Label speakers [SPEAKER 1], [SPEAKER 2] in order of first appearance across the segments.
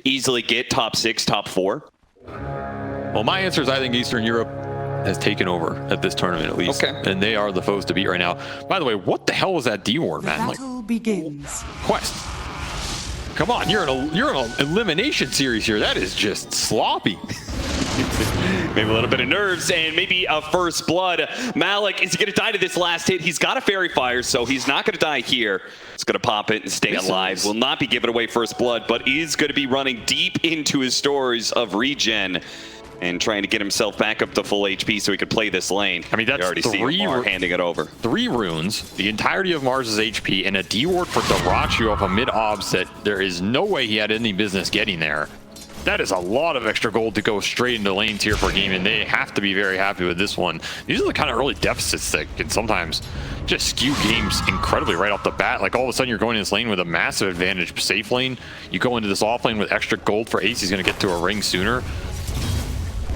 [SPEAKER 1] easily get top 6, top 4?
[SPEAKER 2] Well, my answer is I think Eastern Europe has taken over at this tournament at least.
[SPEAKER 1] Okay.
[SPEAKER 2] And they are the foes to beat right now. By the way, what the hell was that D-Ward, man?
[SPEAKER 3] Battle begins.
[SPEAKER 2] Quest. Come on, you're in an elimination series here. That is just sloppy.
[SPEAKER 1] Maybe a little bit of nerves and maybe a first blood. Malik is going to die to this last hit. He's got a fairy fire, so he's not going to die here. He's going to pop it and stay alive. Will not be giving away first blood, but is going to be running deep into his stores of regen and trying to get himself back up to full HP so he could play this lane.
[SPEAKER 2] I mean, that's
[SPEAKER 1] you already see Mar handing it over.
[SPEAKER 2] 3 runes, the entirety of Mars's HP, and a D-Ward for Dyrachyo off a mid-obs that there is no way he had any business getting there. That is a lot of extra gold to go straight into lane tier for a game, and they have to be very happy with this one. These are the kind of early deficits that can sometimes just skew games incredibly right off the bat. Like all of a sudden you're going in this lane with a massive advantage safe lane. You go into this off lane with extra gold for Ace, he's going to get to a ring sooner.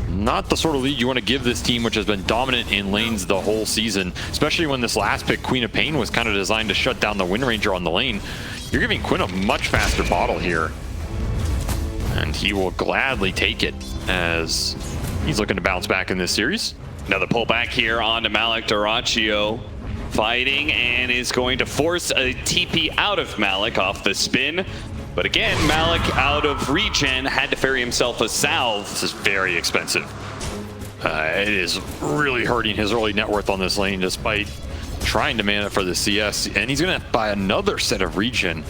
[SPEAKER 2] Not the sort of lead you want to give this team, which has been dominant in lanes the whole season, especially when this last pick, Queen of Pain, was kind of designed to shut down the Windranger on the lane. You're giving Quinn a much faster bottle here. And he will gladly take it as he's looking to bounce back in this series.
[SPEAKER 1] Another pullback here onto Malik. Dyrachyo fighting and is going to force a TP out of Malik off the spin. But again, Malik out of regen, had to ferry himself a salve.
[SPEAKER 2] This is very expensive. It is really hurting his early net worth on this lane despite trying to man it for the CS. And he's going to buy another set of regen.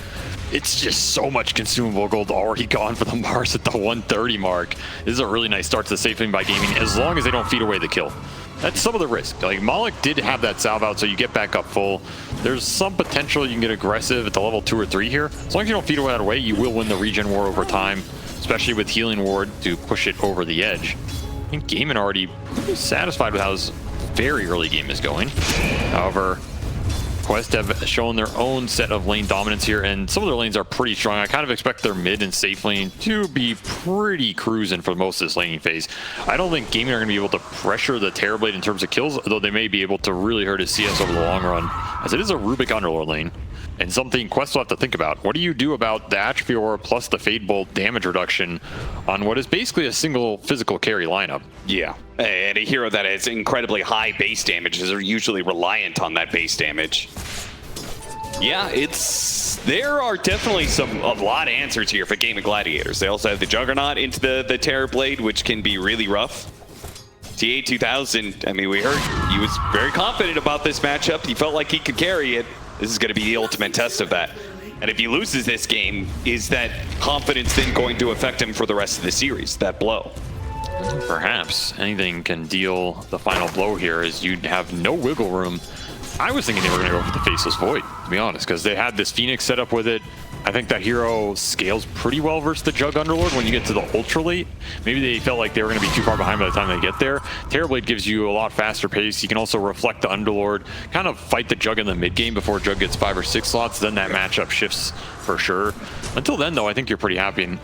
[SPEAKER 2] It's just so much consumable gold already gone for the Mars at the 130 mark. This is a really nice start to the safe lane by gaming, as long as they don't feed away the kill. That's some of the risk. Like, Malik did have that salve out, so you get back up full. There's some potential you can get aggressive at the level 2 or 3 here. As long as you don't feed that away, you will win the regen war over time, especially with healing ward to push it over the edge. I think Gaimin already pretty satisfied with how his very early game is going. However, Quest have shown their own set of lane dominance here, and some of their lanes are pretty strong. I kind of expect their mid and safe lane to be pretty cruising for most of this laning phase. I don't think Gaming are going to be able to pressure the Terrorblade in terms of kills, though they may be able to really hurt his CS over the long run, as it is a Rubik Underlord lane. And something Quest will have to think about. What do you do about the Atrophy Aura plus the Fade Bolt damage reduction on what is basically a single physical carry lineup?
[SPEAKER 1] Yeah, and a hero that has incredibly high base damage is usually reliant on that base damage. Yeah, there are definitely a lot of answers here for Gaming Gladiators. They also have the Juggernaut into the Terrorblade, which can be really rough. TA2000, I mean, we heard he was very confident about this matchup. He felt like he could carry it. This is going to be the ultimate test of that. And if he loses this game, is that confidence then going to affect him for the rest of the series, that blow?
[SPEAKER 2] Perhaps. Anything can deal the final blow here, as you'd have no wiggle room. I was thinking they were going to go for the Faceless Void, to be honest, because they had this Phoenix set up with it. I think that hero scales pretty well versus the Jug Underlord when you get to the ultra late. Maybe they felt like they were going to be too far behind by the time they get there. Terrorblade gives you a lot faster pace. You can also reflect the Underlord, kind of fight the Jug in the mid game before Jug gets 5 or 6 slots. Then that matchup shifts for sure. Until then, though, I think you're pretty happy. And,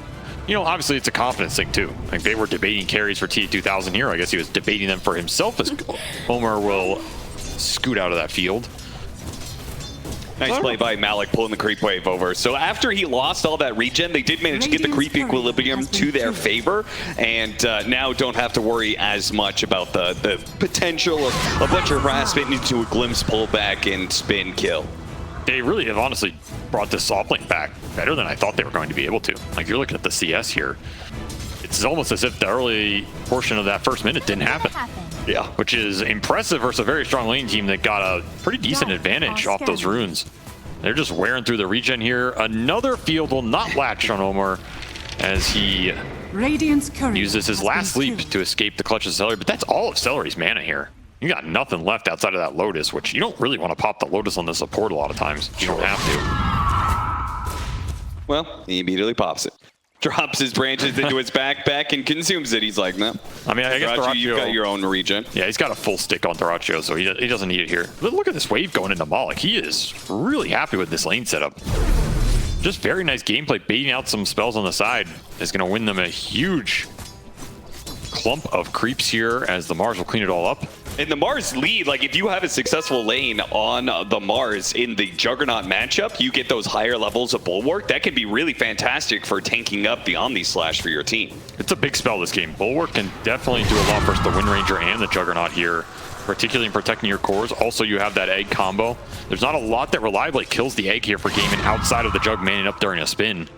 [SPEAKER 2] you know, obviously it's a confidence thing too. Like, they were debating carries for TA2000 here. I guess he was debating them for himself as Homer will scoot out of that field.
[SPEAKER 1] Nice play by Malik, pulling the creep wave over. So after he lost all that regen, they did manage to get the creep equilibrium to their favor, and now don't have to worry as much about the potential of a bunch of harassment into a glimpse pullback and spin kill.
[SPEAKER 2] They really have honestly brought this soft lane back better than I thought they were going to be able to. Like, you're looking at the CS here. It's almost as if the early portion of that first minute didn't happen. Yeah, which is impressive versus a very strong lane team that got a pretty decent advantage off those runes. They're just wearing through the regen here. Another field will not latch on Omar as he uses his last leap to escape the clutches of Celery, but that's all of Celery's mana here. You got nothing left outside of that Lotus, which you don't really want to pop the Lotus on the support a lot of times. You don't have to.
[SPEAKER 1] Well, he immediately pops it. Drops his branches into his backpack and consumes it. He's like, no.
[SPEAKER 2] I mean, I guess Dyrachyo,
[SPEAKER 1] you've got your own regen.
[SPEAKER 2] Yeah, he's got a full stick on Dyrachyo, so he doesn't need it here. But look at this wave going into Malik. He is really happy with this lane setup. Just very nice gameplay. Baiting out some spells on the side is going to win them a huge clump of creeps here as the Mars will clean it all up.
[SPEAKER 1] And the Mars lead, like if you have a successful lane on the Mars in the Juggernaut matchup, you get those higher levels of Bulwark. That can be really fantastic for tanking up the Omni Slash for your team.
[SPEAKER 2] It's a big spell this game. Bulwark can definitely do a lot versus the Windranger and the Juggernaut here, particularly in protecting your cores. Also, you have that egg combo. There's not a lot that reliably kills the egg here for gaming outside of the Jug manning up during a spin.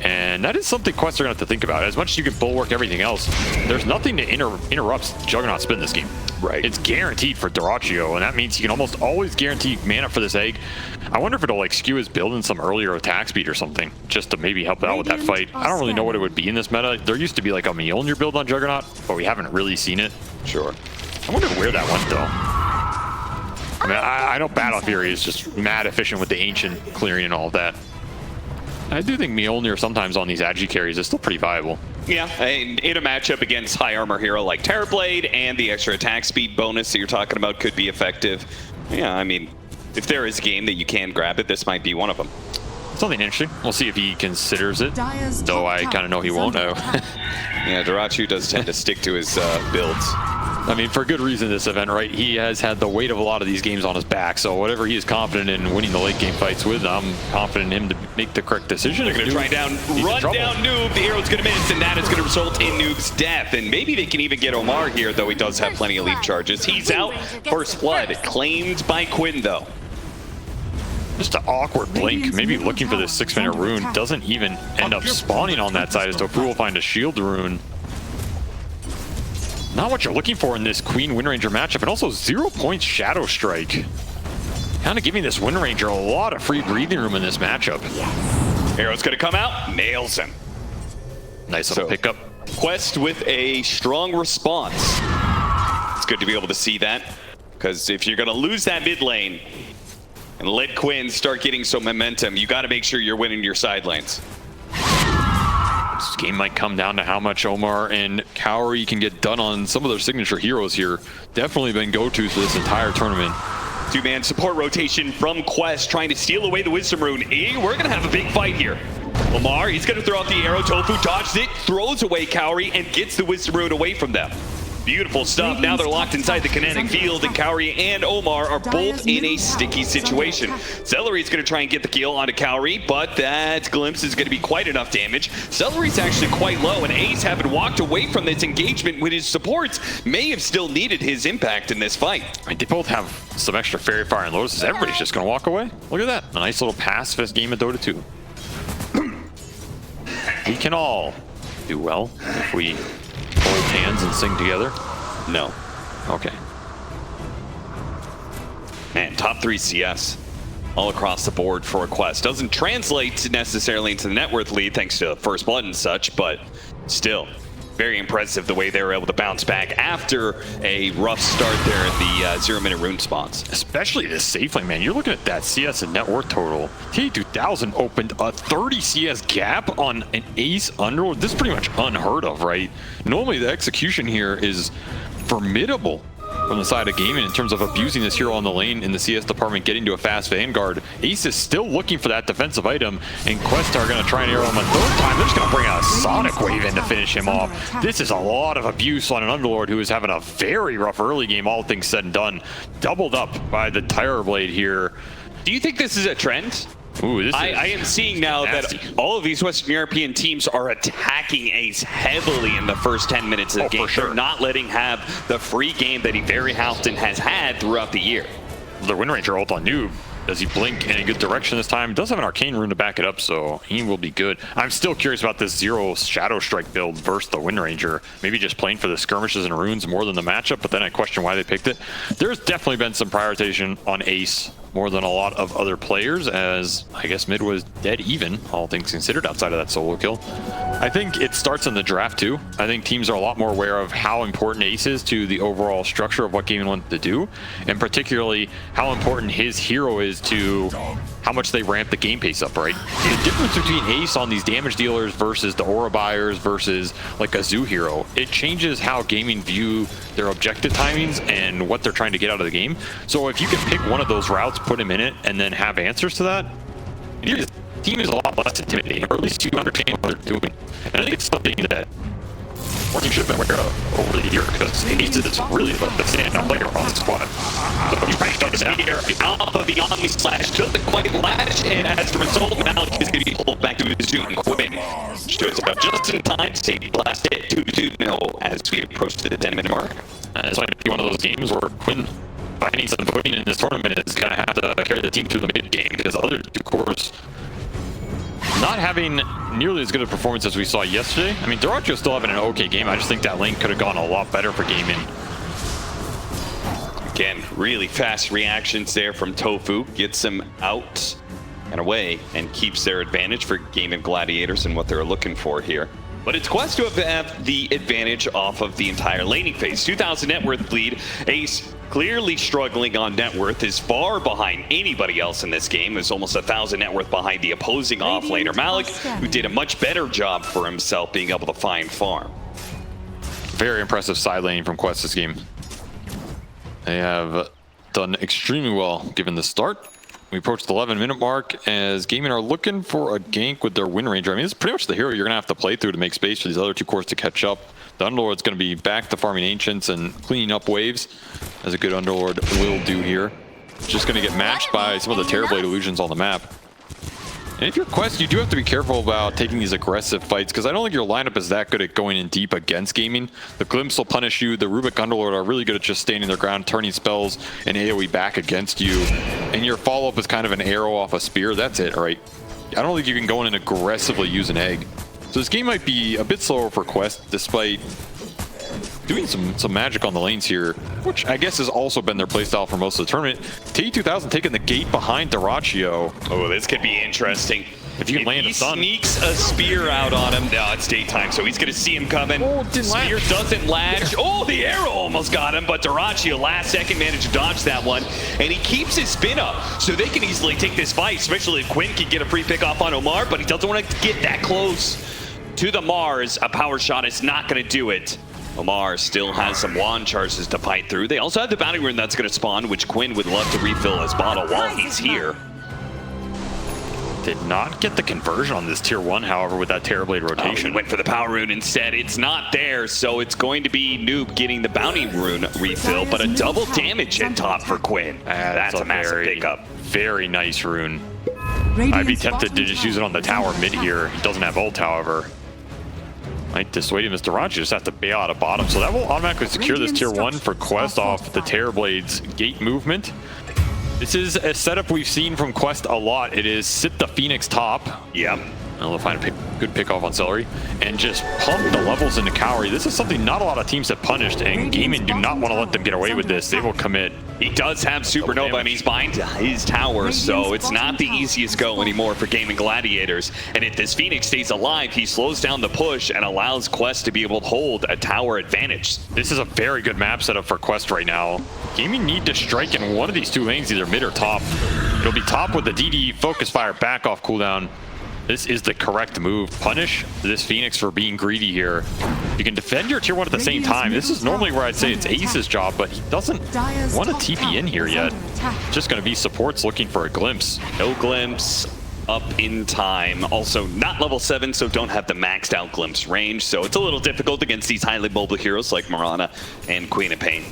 [SPEAKER 2] And that is something Quest are going to have to think about. As much as you can bulwark everything else, there's nothing to interrupt Juggernaut spin this game.
[SPEAKER 1] Right.
[SPEAKER 2] It's guaranteed for dota2, and that means you can almost always guarantee mana for this egg. I wonder if it'll like skew his build in some earlier attack speed or something, just to maybe help out with that fight. I don't really know what it would be in this meta. There used to be like a Mjolnir build on Juggernaut, but we haven't really seen it.
[SPEAKER 1] Sure.
[SPEAKER 2] I wonder where that went though. I mean, I know Battle Fury is just mad efficient with the Ancient clearing and all of that. I do think Mjolnir sometimes on these Agi carries is still pretty viable.
[SPEAKER 1] Yeah, in a matchup against high armor hero like Terrorblade, and the extra attack speed bonus that you're talking about could be effective. Yeah, I mean, if there is a game that you can grab it, this might be one of them.
[SPEAKER 2] Something interesting. We'll see if he considers it, though I kind of know he won't.
[SPEAKER 1] Yeah, dota2 does tend to stick to his builds.
[SPEAKER 2] I mean, for good reason this event, right? He has had the weight of a lot of these games on his back, so whatever he is confident in winning the late game fights with, I'm confident in him to make the correct decision.
[SPEAKER 1] They're going to try down, run down Noob. The arrow's going to miss, and that is going to result in Noob's death. And maybe they can even get Omar here, though he does have plenty of leap charges. He's out. First blood claimed by Quinn, though.
[SPEAKER 2] Just an awkward blink, maybe looking for this 6-minute rune, doesn't even end up spawning on that side as Tofu will find a shield rune. Not what you're looking for in this Queen Windranger matchup, and also 0 points Shadow Strike. Kind of giving this Windranger a lot of free breathing room in this matchup.
[SPEAKER 1] Arrow's gonna come out, nails him.
[SPEAKER 2] Nice little pickup.
[SPEAKER 1] Quest with a strong response. It's good to be able to see that, because if you're gonna lose that mid lane and let Quinn start getting some momentum, you gotta make sure you're winning your side lanes.
[SPEAKER 2] This game might come down to how much Omar and Cowrie can get done on some of their signature heroes here. Definitely been go-tos for this entire tournament.
[SPEAKER 1] Two-man support rotation from Quest, trying to steal away the Wisdom Rune. We're gonna have a big fight here. Omar, he's gonna throw out the arrow. Tofu dodges it, throws away Cowrie, and gets the Wisdom Rune away from them. Beautiful stuff. Now they're locked inside the kinetic field, and Cowrie and Omar are both in a sticky situation. Celery's going to try and get the kill onto Cowrie, but that glimpse is going to be quite enough damage. Celery's actually quite low, and Ace, having walked away from this engagement with his supports, may have still needed his impact in this fight.
[SPEAKER 2] I mean, they both have some extra Fairy Fire and Lotuses. Everybody's just going to walk away. Look at that. A nice little pacifist game of Dota 2. We can all do well if we hold hands and sing together.
[SPEAKER 1] No.
[SPEAKER 2] Okay.
[SPEAKER 1] Man, top 3 CS all across the board for a Quest. Doesn't translate necessarily into the net worth lead thanks to First Blood and such, but still very impressive the way they were able to bounce back after a rough start there in the 0-minute rune spawns.
[SPEAKER 2] Especially this safe lane, man. You're looking at that CS and net worth total. T2000 opened a 30 CS gap on an Ace Underlord. This is pretty much unheard of, right? Normally the execution here is formidable from the side of gaming in terms of abusing this hero on the lane in the CS department, getting to a fast Vanguard. Ace is still looking for that defensive item, and Quest are going to try and arrow him a third time. They're just going to bring out a Sonic Wave in to finish him off. This is a lot of abuse on an Underlord who is having a very rough early game, all things said and done. Doubled up by the Terrorblade here.
[SPEAKER 1] Do you think this is a trend?
[SPEAKER 2] Ooh, this
[SPEAKER 1] I am seeing now
[SPEAKER 2] nasty.
[SPEAKER 1] that all of these Western European teams are attacking Ace heavily in the first 10 minutes of the game.
[SPEAKER 2] For sure.
[SPEAKER 1] They're not letting have the free game that he very often has had throughout the year.
[SPEAKER 2] The Windranger ult on Noob. Does he blink in a good direction this time? Does have an Arcane Rune to back it up, so he will be good. I'm still curious about this 0 Shadow Strike build versus the Windranger. Maybe just playing for the skirmishes and runes more than the matchup, but then I question why they picked it. There's definitely been some prioritization on Ace more than a lot of other players, as I guess mid was dead even, all things considered, outside of that solo kill. I think it starts in the draft too. I think teams are a lot more aware of how important Ace is to the overall structure of what gaming wants to do, and particularly how important his hero is to how much they ramp the game pace up, right? The difference between Ace on these damage dealers versus the aura buyers versus like a Zoo hero, it changes how gaming view their objective timings and what they're trying to get out of the game. So if you can pick one of those routes, put him in it, and then have answers to that, your team is a lot less intimidating, or at least you understand what they're doing. And I think it's something that what you should have been aware of over the year, because Ace is really the standout player on the squad. So he's right this out here.
[SPEAKER 1] Off of the Omni Slash, doesn't quite latch, and as a result, Malik is going to be pulled back to his zoom. Quinn shows up just in time to take the last hit, 2-2-0 as we approach the 10-minute mark.
[SPEAKER 2] It's going to be one of those games where Quinn, finding some footing in this tournament, is going to have to carry the team through the mid game, because the other two cores not having nearly as good a performance as we saw yesterday. I mean, dota2 still having an okay game. I just think that lane could have gone a lot better for gaming.
[SPEAKER 1] Again, really fast reactions there from Tofu. Gets them out and away and keeps their advantage for Gaming Gladiators and what they're looking for here. But it's Quest to have the advantage off of the entire laning phase. 2,000 net worth lead. Ace clearly struggling on net worth, is far behind anybody else in this game. Is almost 1,000 net worth behind the opposing offlaner Malik, who did a much better job for himself being able to find farm.
[SPEAKER 2] Very impressive side laning from Quest this game. They have done extremely well given the start. We approached the 11-minute mark as Gaming are looking for a gank with their Windranger. I mean, this is pretty much the hero you're going to have to play through to make space for these other two cores to catch up. The Underlord's going to be back to farming Ancients and cleaning up waves, as a good Underlord will do here. It's just going to get matched by some of the Terrorblade illusions on the map. And if you're Quest, you do have to be careful about taking these aggressive fights, because I don't think your lineup is that good at going in deep against Gaming. The Glimpse will punish you. The Rubik Underlord are really good at just standing their ground, turning spells and AoE back against you. And your follow-up is kind of an arrow off a spear. That's it, right? I don't think you can go in and aggressively use an egg. So this game might be a bit slower for Quest, despite doing some magic on the lanes here, which I guess has also been their playstyle for most of the tournament. T2000 taking the gate behind dota2.
[SPEAKER 1] Oh, this could be interesting.
[SPEAKER 2] If you can land a stun.
[SPEAKER 1] He sneaks a spear out on him. No, it's daytime, so he's going to see him coming.
[SPEAKER 2] Oh, didn't
[SPEAKER 1] spear
[SPEAKER 2] latch.
[SPEAKER 1] doesn't latch. Oh, the arrow almost got him, but dota2 last second managed to dodge that one, and he keeps his spin up, so they can easily take this fight, especially if Quinn can get a free pick off on Omar, but he doesn't want to get that close to the Mars. A power shot is not going to do it. Omar still has some wand charges to fight through. They also have the bounty rune that's going to spawn, which Quinn would love to refill his bottle while he's here.
[SPEAKER 2] Did not get the conversion on this tier 1, however, with that Terrorblade rotation.
[SPEAKER 1] Went for the power rune instead. It's not there, so it's going to be Noob getting the bounty rune refill, but a double damage at top for Quinn. That's a massive pickup.
[SPEAKER 2] Very nice rune. I'd be tempted to just use it on the tower mid here. He doesn't have ult, however. Might dissuade him as dota2 just have to bail out of bottom. So that will automatically secure this tier 1 for Quest off the Terrorblade's gate movement. This is a setup we've seen from Quest a lot. It is sit the Phoenix top.
[SPEAKER 1] Yep.
[SPEAKER 2] And they'll find a good pick off on Celery and just pump the levels into Cowrie. This is something not a lot of teams have punished, and Gaming do not want to let them get away with this. They will commit.
[SPEAKER 1] He does have Supernova, and he's behind his tower, so it's not the easiest go anymore for Gaming Gladiators. And if this Phoenix stays alive, he slows down the push and allows Quest to be able to hold a tower advantage.
[SPEAKER 2] This is a very good map setup for Quest right now. Gaming need to strike in one of these two lanes, either mid or top. It'll be top with the DD Focus Fire back off cooldown. This is the correct move. Punish this Phoenix for being greedy here. You can defend your tier 1 at the same time. This is normally where I'd say it's Ace's job, but he doesn't want to TP in here yet. Just going to be supports looking for a glimpse.
[SPEAKER 1] No glimpse up in time. Also not level 7, so don't have the maxed out glimpse range, so it's a little difficult against these highly mobile heroes like Mirana and Queen of Pain.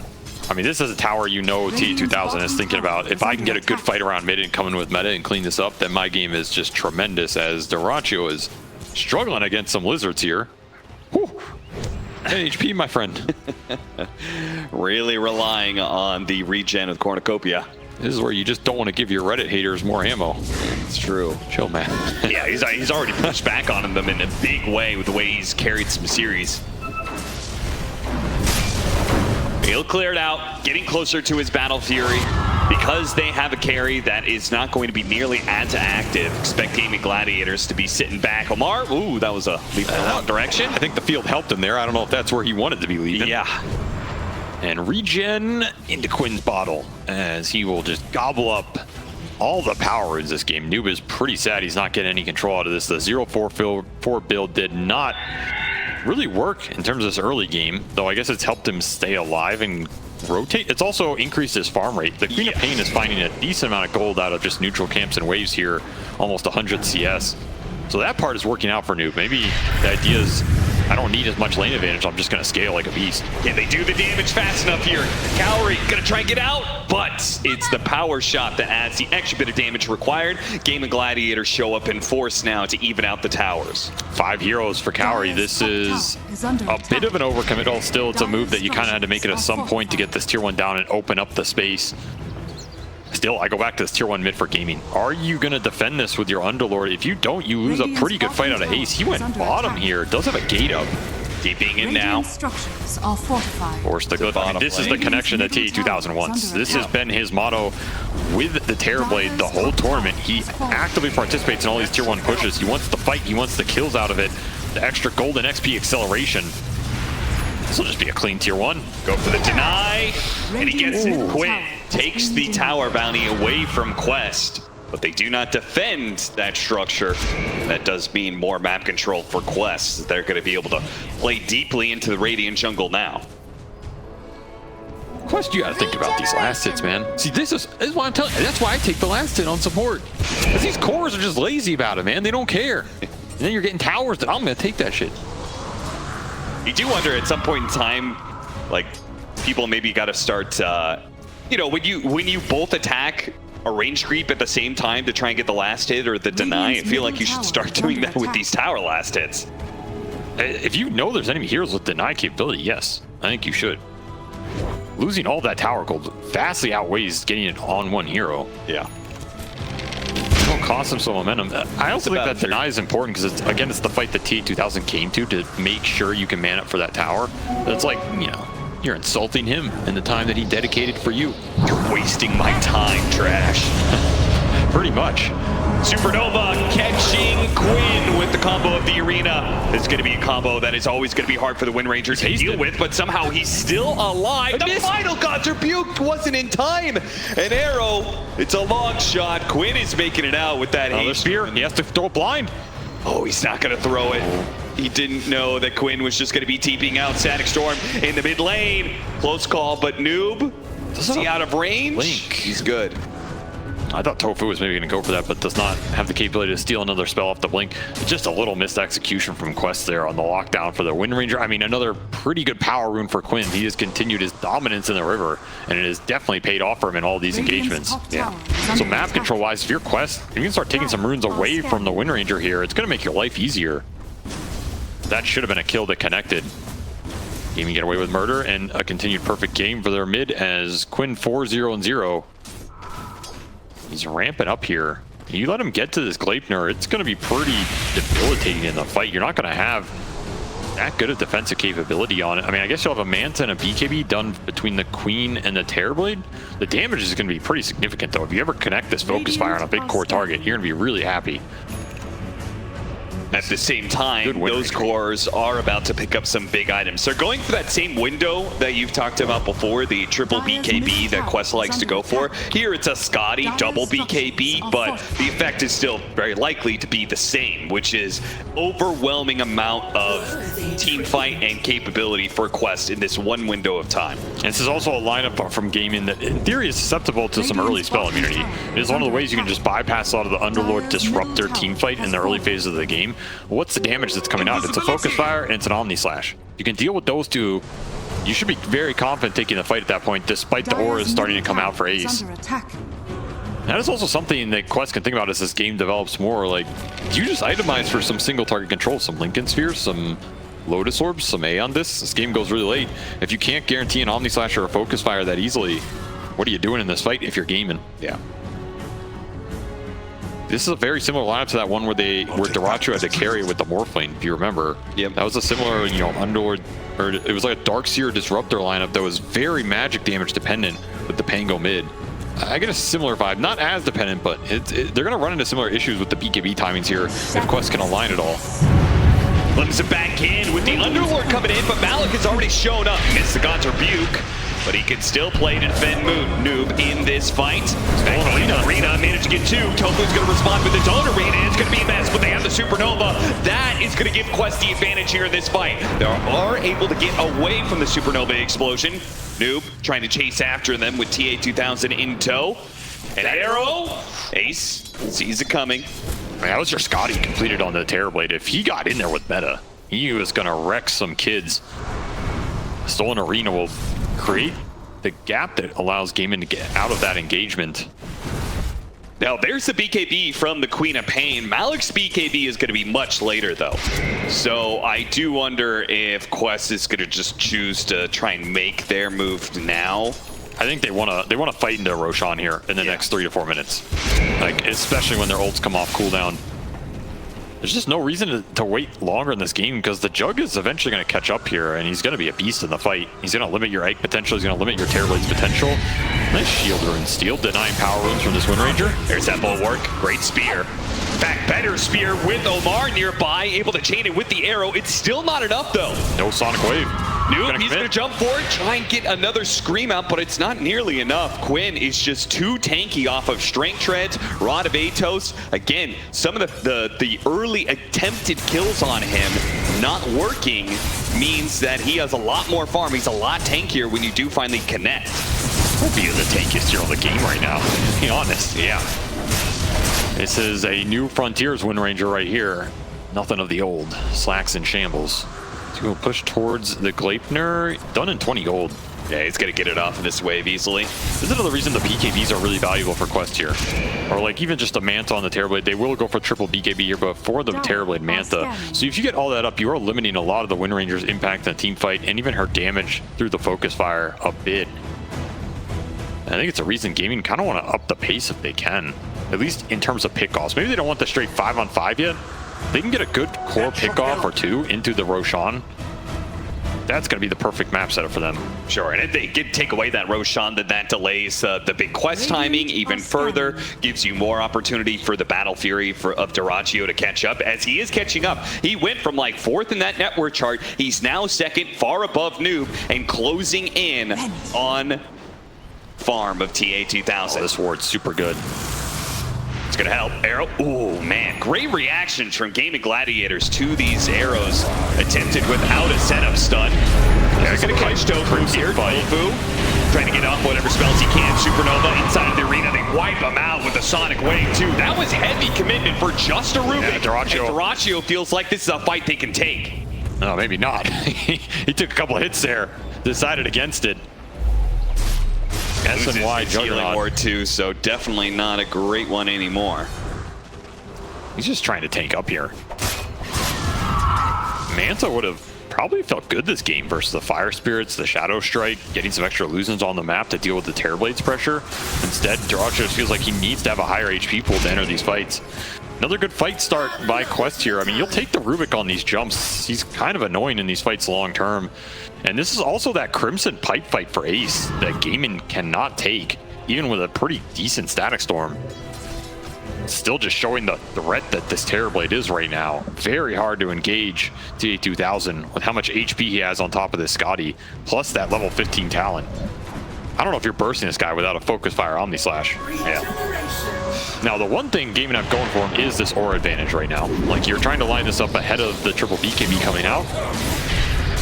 [SPEAKER 2] I mean, this is a tower you know T2000 is thinking about. If I can get a good fight around mid and come in with meta and clean this up, then my game is just tremendous, as dota2 is struggling against some lizards here. Whew. 10 HP, my friend.
[SPEAKER 1] Really relying on the regen of Cornucopia.
[SPEAKER 2] This is where you just don't want to give your Reddit haters more ammo.
[SPEAKER 1] It's true.
[SPEAKER 2] Chill, man.
[SPEAKER 1] Yeah, he's already pushed back on them in a big way with the way he's carried some series. He'll clear it out, getting closer to his Battle Fury. Because they have a carry that is not going to be nearly as active, expect Gaming Gladiators to be sitting back. Omar, ooh, that was a leap in the wrong direction.
[SPEAKER 2] I think the field helped him there. I don't know if that's where he wanted to be leaving.
[SPEAKER 1] Yeah.
[SPEAKER 2] And regen into Quinn's bottle, as he will just gobble up all the power in this game. Noob is pretty sad he's not getting any control out of this. The 0-4 build did not really work in terms of this early game, though I guess it's helped him stay alive and rotate. It's also increased his farm rate. The Queen of Pain is finding a decent amount of gold out of just neutral camps and waves here, almost 100 CS. So that part is working out for Noob. Maybe the idea is I don't need as much lane advantage. I'm just going to scale like a beast.
[SPEAKER 1] Can they do the damage fast enough here? Cowrie gonna try and get out, but it's the power shot that adds the extra bit of damage required. Game and Gladiator show up in force now to even out the towers.
[SPEAKER 2] 5 heroes for Cowrie. This is a bit of an overcommittal. Still, it's a move that you kind of had to make it at some point to get this tier 1 down and open up the space. Still, I go back to this tier 1 mid for gaming. Are you going to defend this with your Underlord? If you don't, you lose a pretty good fight out of Ace. He went bottom here. Does have a gate up.
[SPEAKER 1] Keeping in now.
[SPEAKER 2] Force the good. I mean, this is the connection that TA2000 wants. This has been his motto with the Terrorblade the whole tournament. He actively participates in all these tier 1 pushes. He wants the fight. He wants the kills out of it. The extra golden XP acceleration. This will just be a clean tier 1.
[SPEAKER 1] Go for the deny, and he gets it. Quinn takes the tower bounty away from Quest, but they do not defend that structure. That does mean more map control for Quest. They're going to be able to play deeply into the Radiant jungle now.
[SPEAKER 2] Quest, you got to think about these last hits, man. See, this is why I'm telling you. That's why I take the last hit on support. Because these cores are just lazy about it, man. They don't care. And then you're getting towers that I'm going to take that shit.
[SPEAKER 1] You do wonder at some point in time, like, people maybe got to start, you know, when you both attack a range creep at the same time to try and get the last hit or the deny, I feel like you should start doing that with these tower last hits.
[SPEAKER 2] If you know there's enemy heroes with deny capability, yes, I think you should. Losing all that tower gold vastly outweighs getting it on one hero.
[SPEAKER 1] Yeah.
[SPEAKER 2] It'll cost them some momentum. I also think that deny is important because, it's the fight that TA2000 came to make sure you can man up for that tower. It's like, you know, you're insulting him in the time that he dedicated for you.
[SPEAKER 1] You're wasting my time, trash.
[SPEAKER 2] Pretty much.
[SPEAKER 1] Supernova catching Quinn with the combo of the arena. This is going to be a combo that is always going to be hard for the Windranger to deal with, but somehow he's still alive. The final contribute wasn't in time. An arrow, it's a long shot. Quinn is making it out with that
[SPEAKER 2] Another spear. He has to throw it blind.
[SPEAKER 1] Oh, he's not going to throw it. He didn't know that Quinn was just going to be TPing out. Static Storm in the mid lane. Close call, but Noob, is he out of range?
[SPEAKER 2] Link.
[SPEAKER 1] He's good.
[SPEAKER 2] I thought Tofu was maybe going to go for that, but does not have the capability to steal another spell off the blink. Just a little missed execution from Quest there on the lockdown for the Windranger. I mean, another pretty good power rune for Quinn. He has continued his dominance in the river, and it has definitely paid off for him in all these engagements. Yeah. So map control-wise, if you're Quest, you can start taking some runes away from the Windranger here. It's going to make your life easier. That should have been a kill that connected. Gaming get away with murder, and a continued perfect game for their mid as Quinn 4-0-0. He's ramping up here. You let him get to this Gleipnir, it's going to be pretty debilitating in the fight. You're not going to have that good of defensive capability on it. I mean, I guess you'll have a Manta and a BKB done between the Queen and the Terrorblade. The damage is going to be pretty significant, though. If you ever connect this Focus Fire on a big core target, you're going to be really happy.
[SPEAKER 1] At the same time, those cores are about to pick up some big items. They're going for that same window that you've talked about before, the triple BKB that Quest likes to go for. Here it's a Scotty double BKB, but the effect is still very likely to be the same, which is overwhelming amount of team fight and capability for Quest in this one window of time.
[SPEAKER 2] And this is also a lineup from gaming that in theory is susceptible to some early spell immunity. It is one of the ways you can just bypass a lot of the Underlord disruptor team fight in the early phases of the game. What's the damage that's coming out? It's a Focus Fire and it's an Omni Slash. You can deal with those two. You should be very confident taking the fight at that point, despite the auras starting to come out for Ace. That is also something that Quest can think about as this game develops more. Like, do you just itemize for some single target control, some Lincoln Spheres, some Lotus Orbs, some Aeon Discs? This game goes really late. If you can't guarantee an Omni Slash or a Focus Fire that easily, what are you doing in this fight if you're gaming?
[SPEAKER 1] Yeah.
[SPEAKER 2] This is a very similar lineup to that one where Dota2 had to carry with the Morphling, if you remember.
[SPEAKER 1] Yep. That
[SPEAKER 2] was a similar, you know, Underlord, or it was like a Darkseer Disruptor lineup that was very magic damage dependent with the Pango mid. I get a similar vibe, not as dependent, but they're going to run into similar issues with the BKB timings here if Quest can align it all.
[SPEAKER 1] Limits it back in with the Underlord coming in, but Malik has already shown up. Missed the God's Rebuke, but he can still play to defend Noob in this fight. Arena managed to get two. Tofu's going to respond with his own arena. It's going to be a mess, but they have the Supernova. That is going to give Quest the advantage here in this fight. They are able to get away from the Supernova explosion. Noob trying to chase after them with TA2000 in tow. An arrow. Ace sees it coming.
[SPEAKER 2] Man, that was your Scotty completed on the Terrorblade. If he got in there with meta, He was going to wreck some kids. Stolen Arena will create the gap that allows Gaming to get out of that engagement.
[SPEAKER 1] Now, there's the BKB from the Queen of Pain. Malik's BKB is going to be much later, though. So I do wonder if Quest is going to just choose to try and make their move now.
[SPEAKER 2] I think they want to fight into Roshan here in the next 3 to 4 minutes. Like, especially when their ults come off cooldown. There's just no reason to wait longer in this game because the Jug is eventually going to catch up here and he's going to be a beast in the fight. He's going to limit your egg potential. He's going to limit your Terrorblade's potential. Nice shield rune steal, denying power runes from this Windranger.
[SPEAKER 1] There's that bulwark. Great spear. Back better spear with Omar nearby, able to chain it with the arrow. It's still not enough though.
[SPEAKER 2] No Sonic Wave.
[SPEAKER 1] Nope, he's going to jump for it, try and get another scream out, but it's not nearly enough. Quinn is just too tanky off of Strength Treads, Rod of Atos. Again, some of the early attempted kills on him not working means that he has a lot more farm. He's a lot tankier when you do finally connect.
[SPEAKER 2] Will be the tankiest hero in the game right now, to be honest.
[SPEAKER 1] Yeah.
[SPEAKER 2] This is a new Frontiers Windranger right here. Nothing of the old. Slacks in shambles. He's going to push towards the Gleipnir. Done in 20 gold.
[SPEAKER 1] Yeah, he's going to get it off of this wave easily.
[SPEAKER 2] This is another reason the BKBs are really valuable for Quest here. Or like even just a Manta on the Terrorblade. They will go for triple BKB here, but for the Terrorblade Manta. So if you get all that up, you are limiting a lot of the Windranger's impact in the team fight and even her damage through the focus fire a bit. I think it's a reason Gaming kind of want to up the pace if they can. At least in terms of pickoffs. Maybe they don't want the straight 5-on-5 yet. They can get a good core pickoff or two into the Roshan. That's going to be the perfect map setup for them.
[SPEAKER 1] Sure, and if they take away that Roshan, then that delays the big quest timing even further, gives you more opportunity for the Battle Fury of Dyrachyo to catch up, as he is catching up. He went from like 4th in that network chart. He's now 2nd, far above Noob, and closing in on farm of TA2000.
[SPEAKER 2] Oh, this ward's super good.
[SPEAKER 1] It's gonna help. Arrow. Oh man, great reactions from Gaming Gladiators to these arrows attempted without a setup stun. They're gonna catch Tofu here. Tofu trying to get off whatever spells he can. Supernova inside of the arena. They wipe him out with a Sonic Wave too. That was heavy commitment for just a Rubik.
[SPEAKER 2] Yeah,
[SPEAKER 1] Dyrachyo feels like this is a fight they can take.
[SPEAKER 2] No, maybe not. He took a couple hits there, decided against it. SNY
[SPEAKER 1] Juggernaut War 2, so definitely not a great one anymore.
[SPEAKER 2] He's just trying to tank up here. Manta would have probably felt good this game versus the Fire Spirits, the Shadow Strike, getting some extra illusions on the map to deal with the Terrorblade's pressure. Instead, Dyrachyo feels like he needs to have a higher HP pool to enter these fights. Another good fight start by Quest here. I mean, you'll take the Rubik on these jumps. He's kind of annoying in these fights long term. And this is also that Crimson Pipe fight for Ace that Gaming cannot take, even with a pretty decent Static Storm. Still just showing the threat that this Terrorblade is right now. Very hard to engage TA2000 with how much HP he has on top of this Scotty, plus that level 15 talent. I don't know if you're bursting this guy without a Focus Fire Omni Slash. Yeah. Now, the one thing Gaming have going for him is this aura advantage right now. Like, you're trying to line this up ahead of the triple BKB coming out.